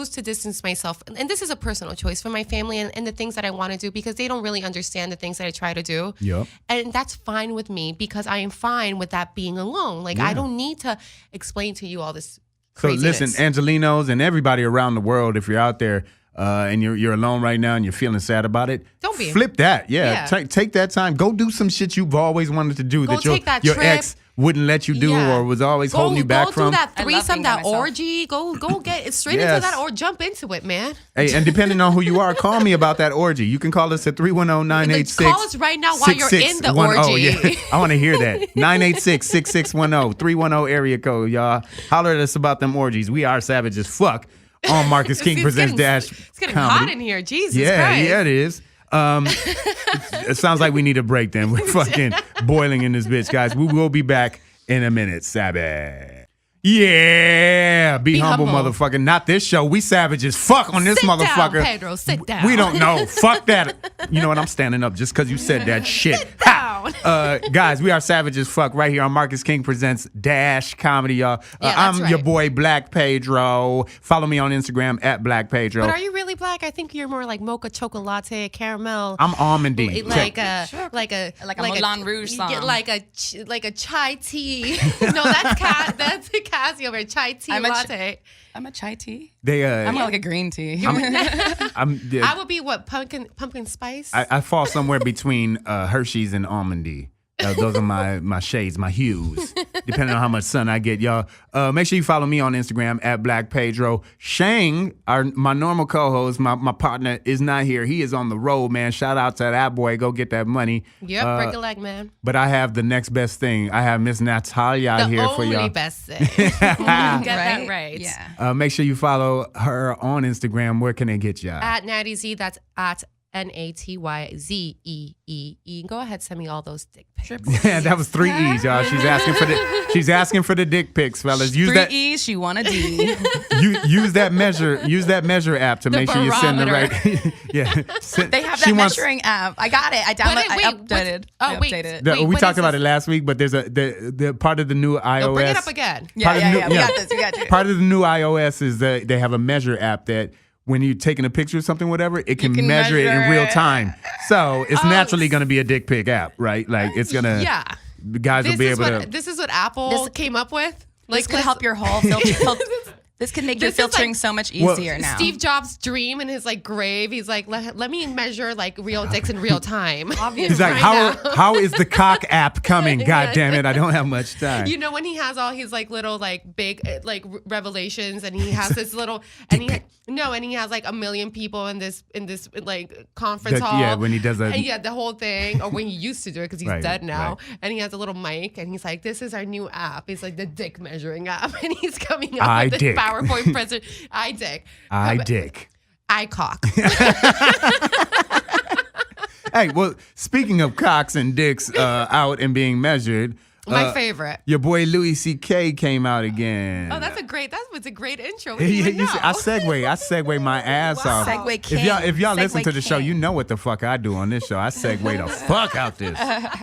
to distance myself, and this is a personal choice for my family and the things that I want to do because they don't really understand the things that I try to do. Yep. And that's fine with me because I am fine with that being alone. I don't need to explain to you all this. So craziness. listen, Angelinos and everybody around the world, if you're out there and you're alone right now and you're feeling sad about it, don't be. Flip that. Yeah. Take that time. Go do some shit you've always wanted to do that your ex wouldn't let you do or was always holding you back from. Go do that threesome, that orgy. Go get it straight into that or jump into it, man. Hey, and depending on who you are, call me about that orgy. You can call us at 310-986. Call us right now while you're in the orgy. Yeah. I want to hear that. 986-6610. 310 area code, y'all. Holler at us about them orgies. We are Savage as Fuck on Marcus King Presents Dash It's getting Comedy. hot in here. Jesus Christ. Yeah, it is. It sounds like we need a break then. We're fucking boiling in this bitch, guys. We will be back in a minute. Sabbath. Yeah, be humble, motherfucker. Not this show. We savage as fuck on this motherfucker. Down, Pedro, sit down. We don't know. Fuck that. You know what? I'm standing up just because you said that shit. Sit down. Guys, we are savage as fuck right here on Marcus King Presents Dash Comedy, y'all. I'm your boy, Black Pedro. Follow me on Instagram at Black Pedro. But are you really black? I think you're more like mocha chocolate, caramel. I'm almondy. Like a Moulin Rouge song. Like a chai tea. No, that's a Casio over chai tea latte. I'm a chai tea. I'm like a green tea. I would be what, pumpkin spice? I fall somewhere between Hershey's and almondy. Those are my shades, my hues, depending on how much sun I get, y'all. Make sure you follow me on Instagram at Black Pedro. Shang, my normal co-host, my partner, is not here. He is on the road, man. Shout out to that boy. Go get that money. Yep, break a leg, man. But I have the next best thing. I have Miss Natalia here for y'all. The only best thing. Get that right. Yeah. Make sure you follow her on Instagram. Where can they get y'all? At Natty Z, that's at NATYZEEE. Go ahead, send me all those dick pics. Yeah, that was 3 E's, y'all. She's asking for the dick pics, fellas. Use 3 E's, she want a D. Use that measure app to make sure you send the right. Yeah, they have that measuring app. I got it. I downloaded. I updated. Wait, we talked about it last week, but there's the part of the new iOS. Bring it up again. Yeah. We got this. We got you. Part of the new iOS is that they have a measure app that, when you're taking a picture of something, whatever, it can measure it in real time. So it's naturally going to be a dick pic app, right? Like it's going to, the guys will be able to. This is what Apple came up with. This could help your whole filter. This can make your filtering so much easier now. Steve Jobs' dream in his grave. He's like, let me measure real dicks in real time. Obviously, he's like, how is the cock app coming? God damn it, I don't have much time. You know when he has all his little big revelations, and he has this little and he has 1 million people in this conference hall. Yeah, when he does that. And the whole thing, or when he used to do it because he's dead now. Right. And he has a little mic, and he's like, this is our new app. It's like the dick measuring app, and he's coming up with this PowerPoint present. I dick. I cock. Hey, well, speaking of cocks and dicks out and being measured, my favorite. Your boy Louis C.K. came out again. Oh, that was a great intro. I segue my ass off. Segue king. If y'all listen to the show, you know what the fuck I do on this show. I segue the fuck out this.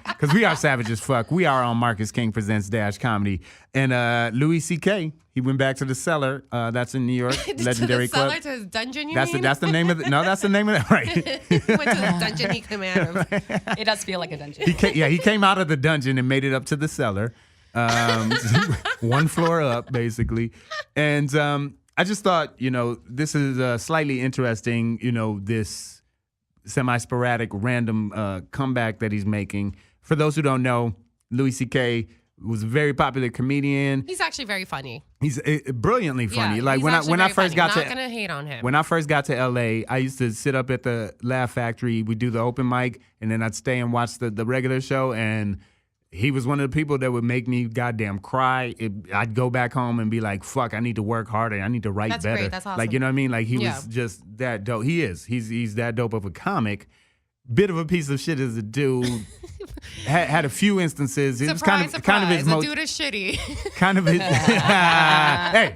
Because we are savage as fuck. We are on Marcus King Presents Dash Comedy. And Louis C.K., he went back to the cellar. That's in New York. Legendary club. To his dungeon, you mean? That's the name of it. No, that's the name of it. Right. He went to the dungeon he came out of. It does feel like a dungeon. He came out of the dungeon and made it up to the cellar. 1 floor up, basically. And I just thought, this is slightly interesting, this semi-sporadic, random comeback that he's making. For those who don't know, Louis C.K. was a very popular comedian. He's actually very funny. He's brilliantly funny. Yeah, when I first got not gonna hate on him. When I first got to LA, I used to sit up at the Laugh Factory. We'd do the open mic, and then I'd stay and watch the regular show. And he was one of the people that would make me goddamn cry. I'd go back home and be like, "Fuck, I need to work harder. I need to write better." Great. That's awesome. You know what I mean? He was just that dope. He is. He's that dope of a comic. Bit of a piece of shit as a dude. had a few instances. It was kind of his most. The dude is shitty. Kind of his. Hey!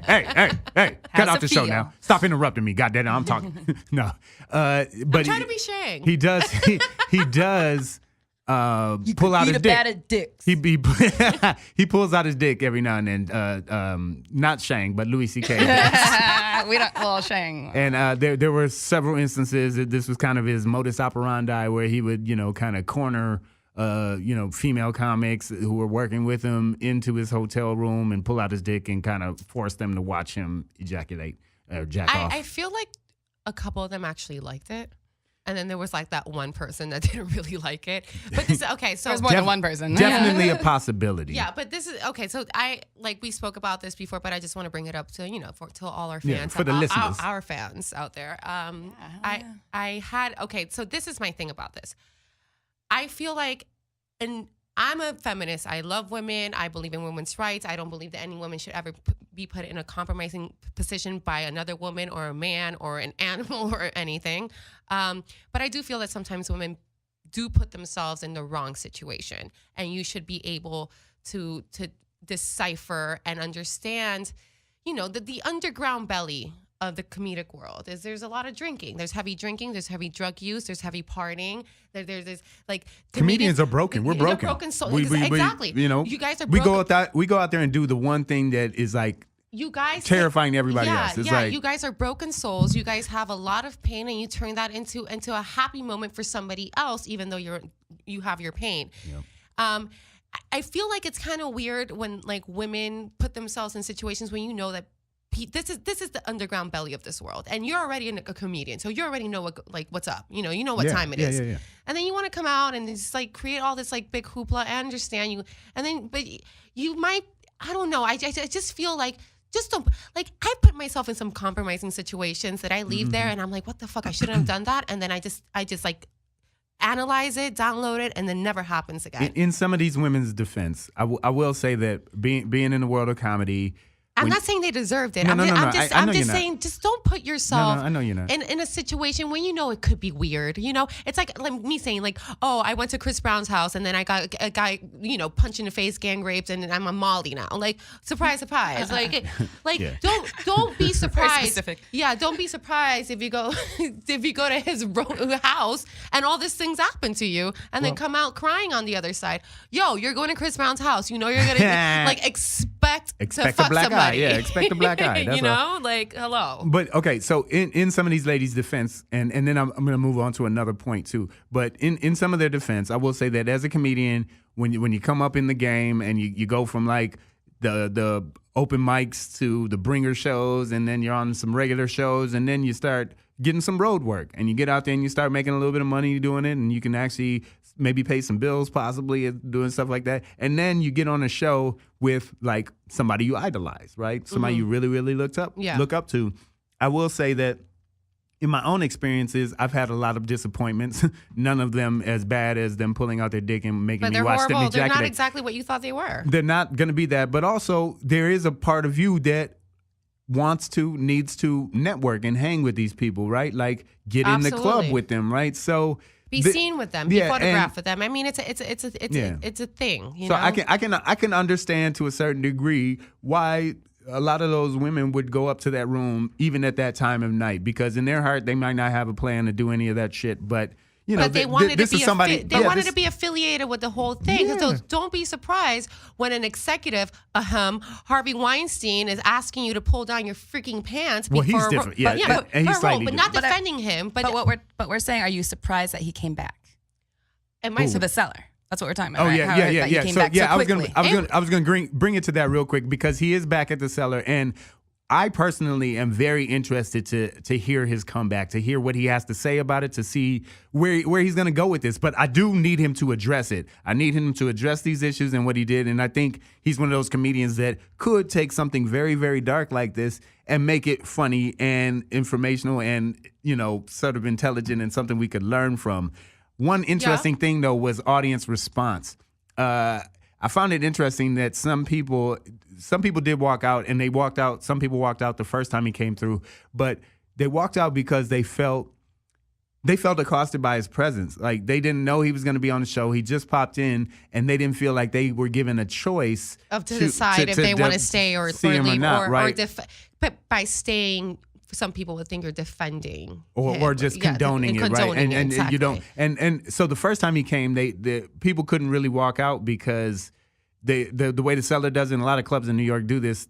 Cut off the show now. Stop interrupting me. Goddamn, I'm talking. No, but I'm trying to be Shang. He does. He does. Pull out his dick. Bad at dicks. He pulls out his dick every now and then. Not Shang, but Louis C.K. We don't. Well, Shang. And there were several instances that this was kind of his modus operandi, where he would kind of corner female comics who were working with him into his hotel room and pull out his dick and kind of force them to watch him ejaculate or jack off. I feel like a couple of them actually liked it. And then there was that one person that didn't really like it. But this, okay, so. There's more than one person. Definitely a possibility. Yeah, but this is, okay, so we spoke about this before, but I just want to bring it up to, to all our fans. Yeah, for the listeners. Our fans out there. So this is my thing about this. I feel like, and I'm a feminist. I love women. I believe in women's rights. I don't believe that any woman should ever be put in a compromising position by another woman or a man or an animal or anything. But I do feel that sometimes women do put themselves in the wrong situation, and you should be able to decipher and understand, you know, the underground belly of the comedic world is there's a lot of drinking. There's heavy drinking. There's heavy drug use. There's heavy partying. There's this like comedians are broken. We're broken. Broken souls. Exactly. You know, you guys are broken. We go out there and do the one thing that is like you guys terrifying everybody else. It's like, you guys are broken souls. You guys have a lot of pain, and you turn that into a happy moment for somebody else, even though you have your pain. Yep. I feel like it's kind of weird when like women put themselves in situations when you know that this is the underground belly of this world, and you're already a comedian, so you already know what's up. You know what time it is. Yeah. And then you want to come out and just like create all this like big hoopla. I understand you, and then but you might, I don't know. I just feel like. Just don't, like, I put myself in some compromising situations that I leave there and I'm like, what the fuck? I shouldn't have done that. And then I just like analyze it, download it, and then never happens again. In some of these women's defense, I will say that being in the world of comedy, I'm not saying they deserved it. No, I'm just saying, just don't put yourself I know you're not. in a situation when you know it could be weird. You know, it's like me saying like, oh, I went to Chris Brown's house and then I got a guy, you know, punched in the face, gang raped, and I'm a Molly now. Like, surprise, surprise. Don't be surprised. Yeah, don't be surprised if you go to his house and all these things happen to you, and then come out crying on the other side. Yo, you're going to Chris Brown's house. You know you're gonna like expect to fuck a black somebody. Eye. Yeah, expect a black eye. That's you know, like, hello. But okay, so in some of these ladies' defense, and then I'm going to move on to another point too. But in some of their defense, I will say that as a comedian, when you come up in the game and you go from like the open mics to the bringer shows, and then you're on some regular shows, and then you start getting some road work, and you get out there and you start making a little bit of money doing it, and you can actually maybe pay some bills possibly doing stuff like that. And then you get on a show with like somebody you idolize, right? Somebody you really, really look up to. I will say that in my own experiences, I've had a lot of disappointments. None of them as bad as them pulling out their dick and making me watch them ejaculate. They're not exactly what you thought they were. They're not going to be that. But also, there is a part of you that needs to network and hang with these people, right? Like get in the club with them, right? So be seen with them, be photographed with them. I mean, it's a thing. You know? I can understand to a certain degree why a lot of those women would go up to that room even at that time of night, because in their heart they might not have a plan to do any of that shit, but. You know, but they wanted to be affiliated with the whole thing. Yeah. So don't be surprised when an executive, Harvey Weinstein, is asking you to pull down your freaking pants. Well, he's different. And he's slightly but not defending him. But we're saying, are you surprised that he came back? Am I to the cellar? That's what we're talking about. Oh, right? yeah. I was gonna bring it to that real quick, because he is back at the cellar, and I personally am very interested to hear his comeback, to hear what he has to say about it, to see where he's going to go with this. But I do need him to address it. I need him to address these issues and what he did. And I think he's one of those comedians that could take something very, very dark like this and make it funny and informational and, you know, sort of intelligent and something we could learn from. One interesting thing, though, was audience response. I found it interesting that some people did walk out, and some people walked out the first time he came through, but they walked out because they felt accosted by his presence. Like, they didn't know he was going to be on the show. He just popped in, and they didn't feel like they were given a choice to decide if they want to stay or leave, or not, right? But by staying, some people would think you're defending or just condoning it, right? And exactly. You don't. And so the first time he came, the people couldn't really walk out because the way the cellar does it, and a lot of clubs in New York do this.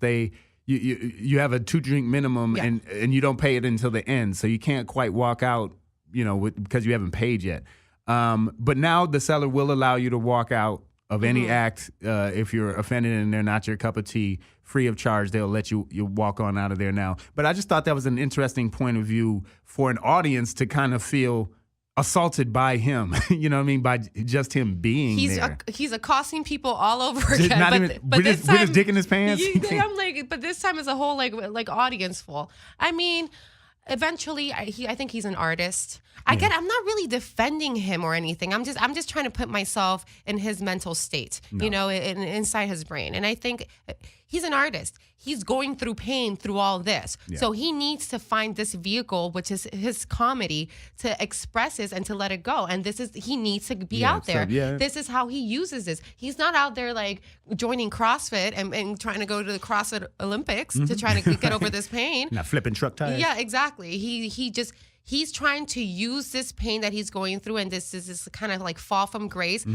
You have a 2-drink minimum, and you don't pay it until the end, so you can't quite walk out, you know, because you haven't paid yet. But now the cellar will allow you to walk out of any act if you're offended and they're not your cup of tea, free of charge. They'll let you walk on out of there now. But I just thought that was an interesting point of view for an audience to kind of feel assaulted by him. You know what I mean? By just him being there. He's accosting people all over again. With his dick in his pants? I'm like, but this time it's a whole like audience full. I mean, Eventually, I think he's an artist. I'm not really defending him or anything. I'm just trying to put myself in his mental state, inside his brain. And I think he's an artist. He's going through pain through all this. Yeah. So he needs to find this vehicle, which is his comedy, to express this and to let it go. And he needs to be out there. So, this is how he uses this. He's not out there like joining CrossFit and trying to go to the CrossFit Olympics to try to get over this pain. Not flipping truck tires. Yeah, exactly. He's trying to use this pain that he's going through, and this is this kind of like fall from grace.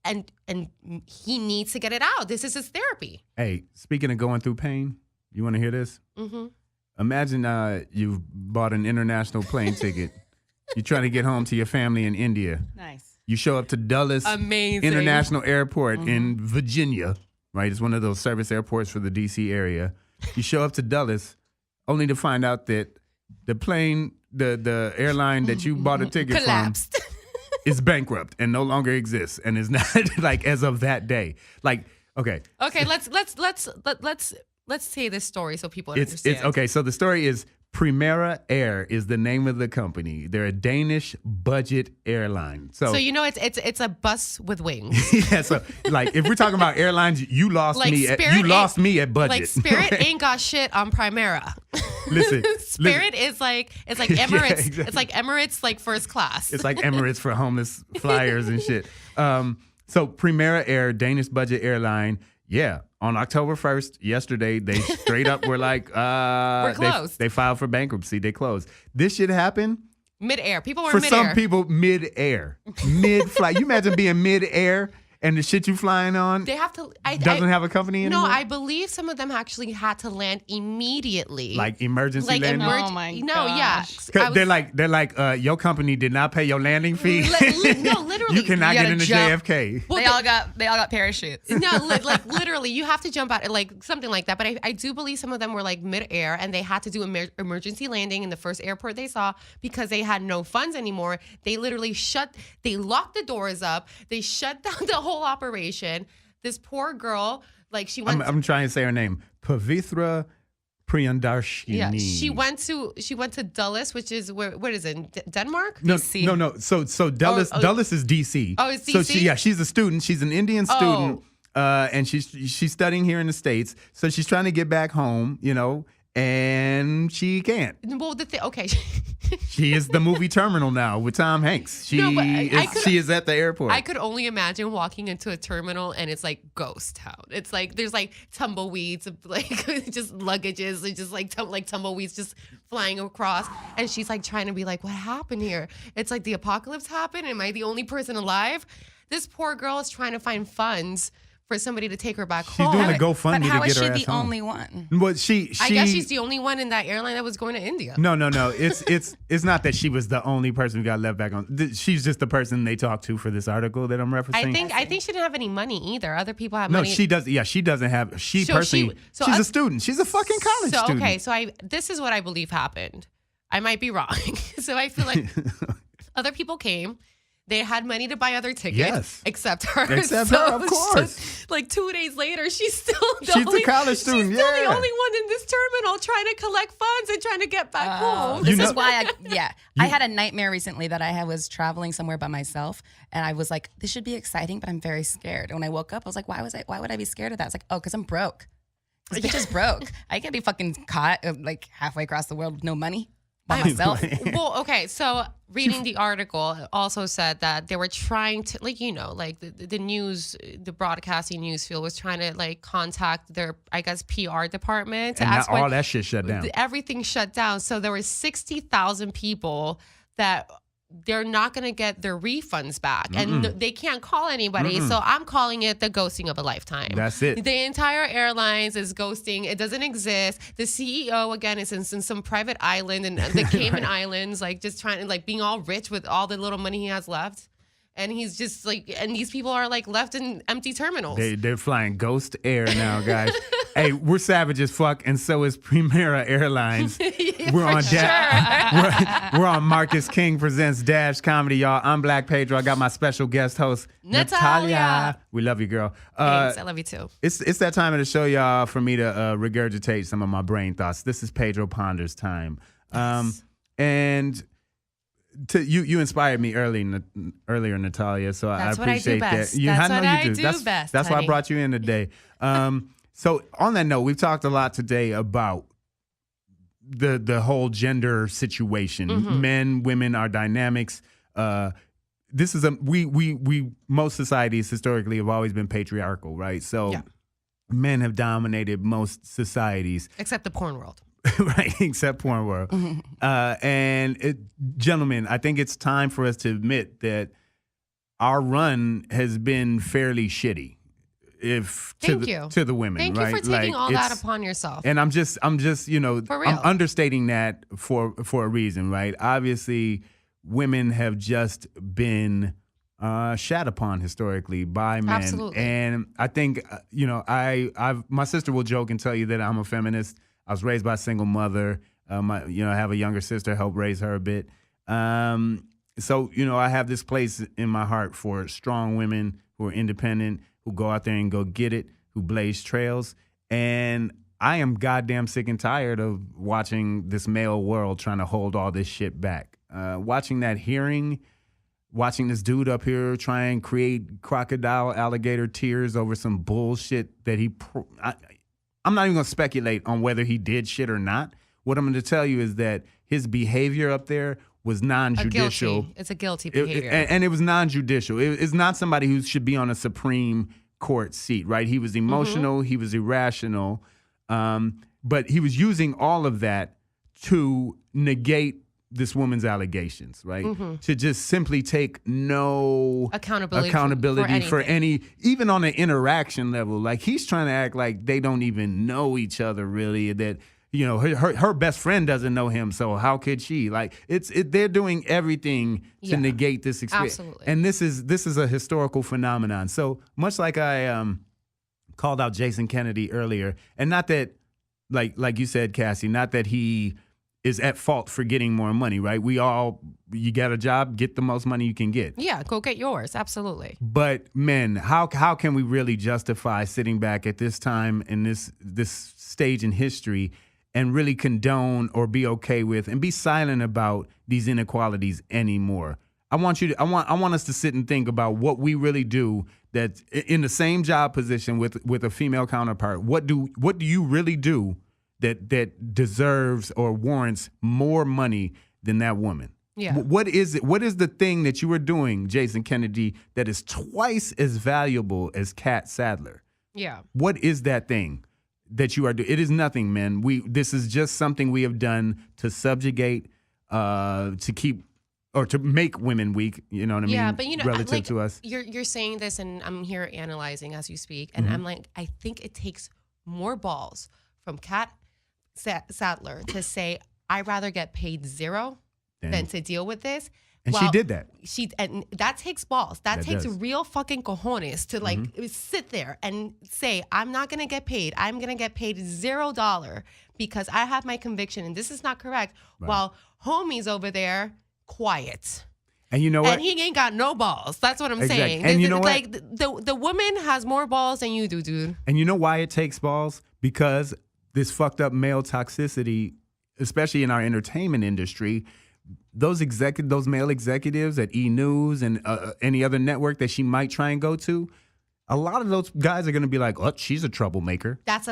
And he needs to get it out. This is his therapy. Hey, speaking of going through pain, you want to hear this? Imagine you've bought an international plane ticket. You're trying to get home to your family in India. Nice. You show up to Dulles International Airport in Virginia, right? It's one of those service airports for the D.C. area. You show up to Dulles only to find out that the plane, the airline that you bought a ticket collapsed. From is bankrupt and no longer exists and is not like as of that day. Like, okay. Okay, let's say this story so people understand. It's okay. So the story is Primera Air is the name of the company. They're a Danish budget airline. So it's a bus with wings. Yeah. So like if we're talking about airlines, you lost me at budget. Like Spirit ain't got shit on Primera. Listen, Spirit is like Emirates. Yeah, exactly. It's like Emirates like first class. It's like Emirates for homeless flyers and shit. So Primera Air, Danish budget airline. Yeah. On October 1st, yesterday, they straight up were like, we're closed. They filed for bankruptcy. They closed. This shit happened mid-air. People were for mid-air. some people mid-air, mid-flight. You imagine being mid-air and the shit you flying on they have to doesn't have a company anymore? No, I believe some of them actually had to land immediately. Like emergency landing? Oh my God. No, yeah. They're like, your company did not pay your landing fee. No, literally. You cannot get into jump. JFK. Well, they all got parachutes. No, like literally, you have to jump out, like something like that. But I do believe some of them were like mid-air, and they had to do emergency landing in the first airport they saw because they had no funds anymore. They literally locked the doors up. They shut down the whole operation. This poor girl, like she went. I'm trying to say her name, Pavitra Priyandarshini. Yeah, she went to Dulles, which is what is it? Denmark? No, DC. no. So Dulles is DC. Oh, it's DC. So she's a student. She's an Indian student, and she's studying here in the States. So she's trying to get back home, and she can't. Well, okay. She is the movie Terminal now with Tom Hanks. She is at the airport. I could only imagine walking into a terminal and it's like ghost town. It's like there's like tumbleweeds, like just luggages, just like tumbleweeds just flying across. And she's like trying to be like, what happened here? It's like the apocalypse happened. Am I the only person alive? This poor girl is trying to find funds for somebody to take her back home. She's doing a GoFundMe to get her ass home. But how is she the only one? Well, I guess she's the only one in that airline that was going to India. No. It's not that she was the only person who got left back on. She's just the person they talked to for this article that I'm referencing. I think she didn't have any money either. Other people have money. No, she does. Yeah, she doesn't have. She's a student. She's a fucking college student. Okay, so this is what I believe happened. I might be wrong. So I feel like other people came. They had money to buy other tickets, except her. Except her, of course. So, like 2 days later, she's still a college student. She's still the only one in this terminal trying to collect funds and trying to get back home. This is why I had a nightmare recently that I was traveling somewhere by myself, and I was like, this should be exciting, but I'm very scared. And when I woke up, I was like, why would I be scared of that? It's like, because I'm broke. This bitch is broke. I can't be fucking caught like halfway across the world with no money. By myself. Well, okay, so reading the article also said that they were trying to, the news, the broadcasting news field was trying to contact their, I guess, PR department to ask all that shit shut down. Everything shut down. So there were 60,000 people that they're not going to get their refunds back. And they can't call anybody. So I'm calling it the ghosting of a lifetime. That's it. The entire airlines is ghosting. It doesn't exist. The CEO, again, is in some private island in the Cayman Islands, just trying to, being all rich with all the little money he has left. And he's just and these people are left in empty terminals. They're flying ghost air now, guys. Hey, we're savage as fuck, and so is Primera Airlines. We're on we're on Marcus King Presents Dash Comedy, y'all. I'm Black Pedro. I got my special guest host, Natalia. We love you, girl. Thanks, I love you too. It's that time of the show, y'all, for me to regurgitate some of my brain thoughts. This is Pedro Ponders time. And you inspired me earlier, Natalia. So I appreciate that. That's what I do best. That's why I brought you in today. So on that note, we've talked a lot today about the whole gender situation. Mm-hmm. Men, women, our dynamics. This is we most societies historically have always been patriarchal, right? So men have dominated most societies, except the porn world. right? Except porn world. Gentlemen, I think it's time for us to admit that our run has been fairly shitty. To the women, thank right? you for taking all that upon yourself. And I'm just, for real. I'm understating that for a reason, right? Obviously, women have just been shat upon historically by men. Absolutely. And I think, my sister will joke and tell you that I'm a feminist. I was raised by a single mother. I have a younger sister, helped raise her a bit. So, I have this place in my heart for strong women who are independent, who go out there and go get it, who blaze trails. And I am goddamn sick and tired of watching this male world trying to hold all this shit back. Watching that hearing, watching this dude up here try and create crocodile alligator tears over some bullshit that I'm not even going to speculate on whether he did shit or not. What I'm going to tell you is that his behavior up there was non-judicial. It's a guilty behavior. And it was non-judicial. It's not somebody who should be on a Supreme Court seat, right? He was emotional. He was irrational. But he was using all of that to negate this woman's allegations, right? To just simply take no accountability for any, even on an interaction level. Like, he's trying to act like they don't even know each other really, that, her best friend doesn't know him, so how could she? Like, they're doing everything to negate this experience. Absolutely. And this is a historical phenomenon. So much like I called out Jason Kennedy earlier, and not that, like you said, Cassie, not that he is at fault for getting more money, right? You got a job, get the most money you can get. Yeah, go get yours. Absolutely. But men, how can we really justify sitting back at this time in this stage in history and really condone or be okay with and be silent about these inequalities anymore? I want us to sit and think about what we really do, that in the same job position with a female counterpart. What do you really do that deserves or warrants more money than that woman? Yeah. What is it? What is the thing that you are doing, Jason Kennedy, that is twice as valuable as Kat Sadler? Yeah. What is that thing that you are doing? It is nothing, man. This is just something we have done to subjugate, to keep, or to make women weak. You know what I mean? Yeah, but relative to us. You're saying this, and I'm here analyzing as you speak, and I'm like, I think it takes more balls from Kat Sadler to say, I'd rather get paid zero than to deal with this. And she did that. And that takes balls. That takes does. real fucking cojones to sit there and say, I'm not gonna get paid. I'm gonna get paid $0 because I have my conviction and this is not correct. Right. While homie's over there quiet. And you know what? And he ain't got no balls. That's what I'm saying. And you know what? Like the woman has more balls than you do, dude. And you know why it takes balls? Because this fucked up male toxicity, especially in our entertainment industry, those male executives at E! News and any other network that she might try and go to, a lot of those guys are going to be like, oh, she's a troublemaker. That's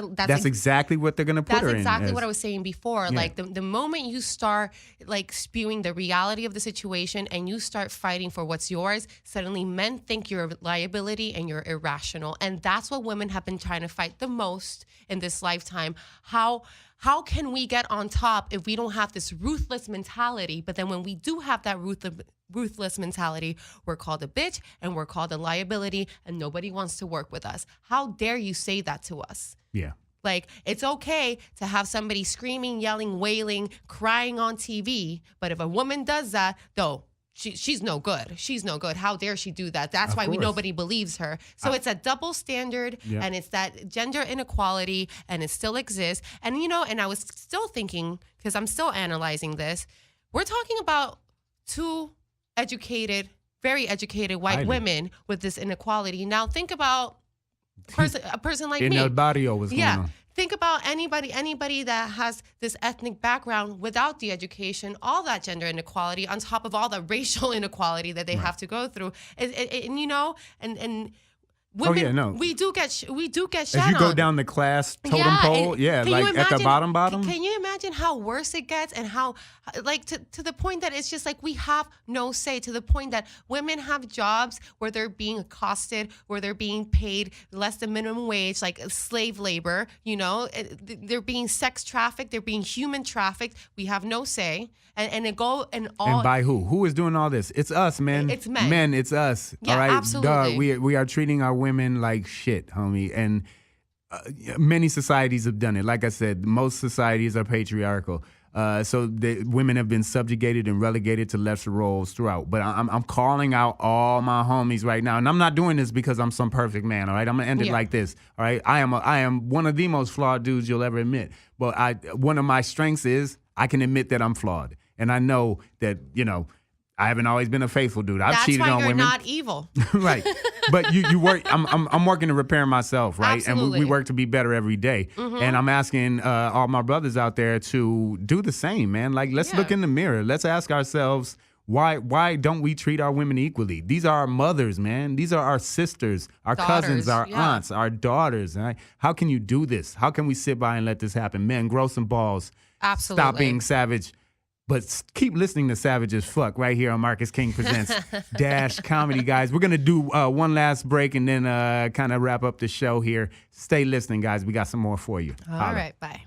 exactly what they're going to put her in. That's exactly what I was saying before. Yeah. Like the moment you start like spewing the reality of the situation and you start fighting for what's yours, suddenly men think you're a liability and you're irrational. And that's what women have been trying to fight the most in this lifetime. How can we get on top if we don't have this ruthless mentality? But then when we do have that ruthless mentality, we're called a bitch and we're called a liability and nobody wants to work with us. How dare you say that to us? Yeah. Like, it's okay to have somebody screaming, yelling, wailing, crying on TV. But if a woman does that, though, she's no good. She's no good. How dare she do that? That's why nobody believes her. So it's a double standard, and it's that gender inequality, and it still exists. And, and I was still thinking, because I'm still analyzing this, we're talking about two very educated white women with this inequality. Now think about a person like me. In El Barrio was going on. think about anybody that has this ethnic background without the education, all that gender inequality on top of all the racial inequality that they have to go through. And you know, and women, we do get shat As you go down the class totem pole, like at the bottom. Can you imagine how worse it gets, and how, like, to the point that it's just like we have no say, to the point that women have jobs where they're being accosted, where they're being paid less than minimum wage, like slave labor, you know, they're being sex trafficked, they're being human trafficked. We have no say. And by who? Who is doing all this? It's us, man. It's men. Men, it's us. Yeah, all right? absolutely. We are treating our women like shit, homie. And many societies have done it. Like I said, most societies are patriarchal. So the women have been subjugated and relegated to lesser roles throughout. But I'm calling out all my homies right now. And I'm not doing this because I'm some perfect man, all right? I'm going to end it like this, all right? I am one of the most flawed dudes you'll ever admit. But one of my strengths is I can admit that I'm flawed. And I know that, you know, I haven't always been a faithful dude. I've cheated on women. That's why you're not evil. Right. But you work. I'm working to repair myself, right? Absolutely. And we work to be better every day. And I'm asking all my brothers out there to do the same, man. Like, let's look in the mirror. Let's ask ourselves, why don't we treat our women equally? These are our mothers, man. These are our sisters, our cousins, our aunts, our daughters. Right? How can you do this? How can we sit by and let this happen? Men, grow some balls. Absolutely. Stop being savage. But keep listening to Savage as Fuck right here on Marcus King Presents Dash Comedy, guys. We're going to do one last break and then kind of wrap up the show here. Stay listening, guys. We got some more for you. All right. Bye.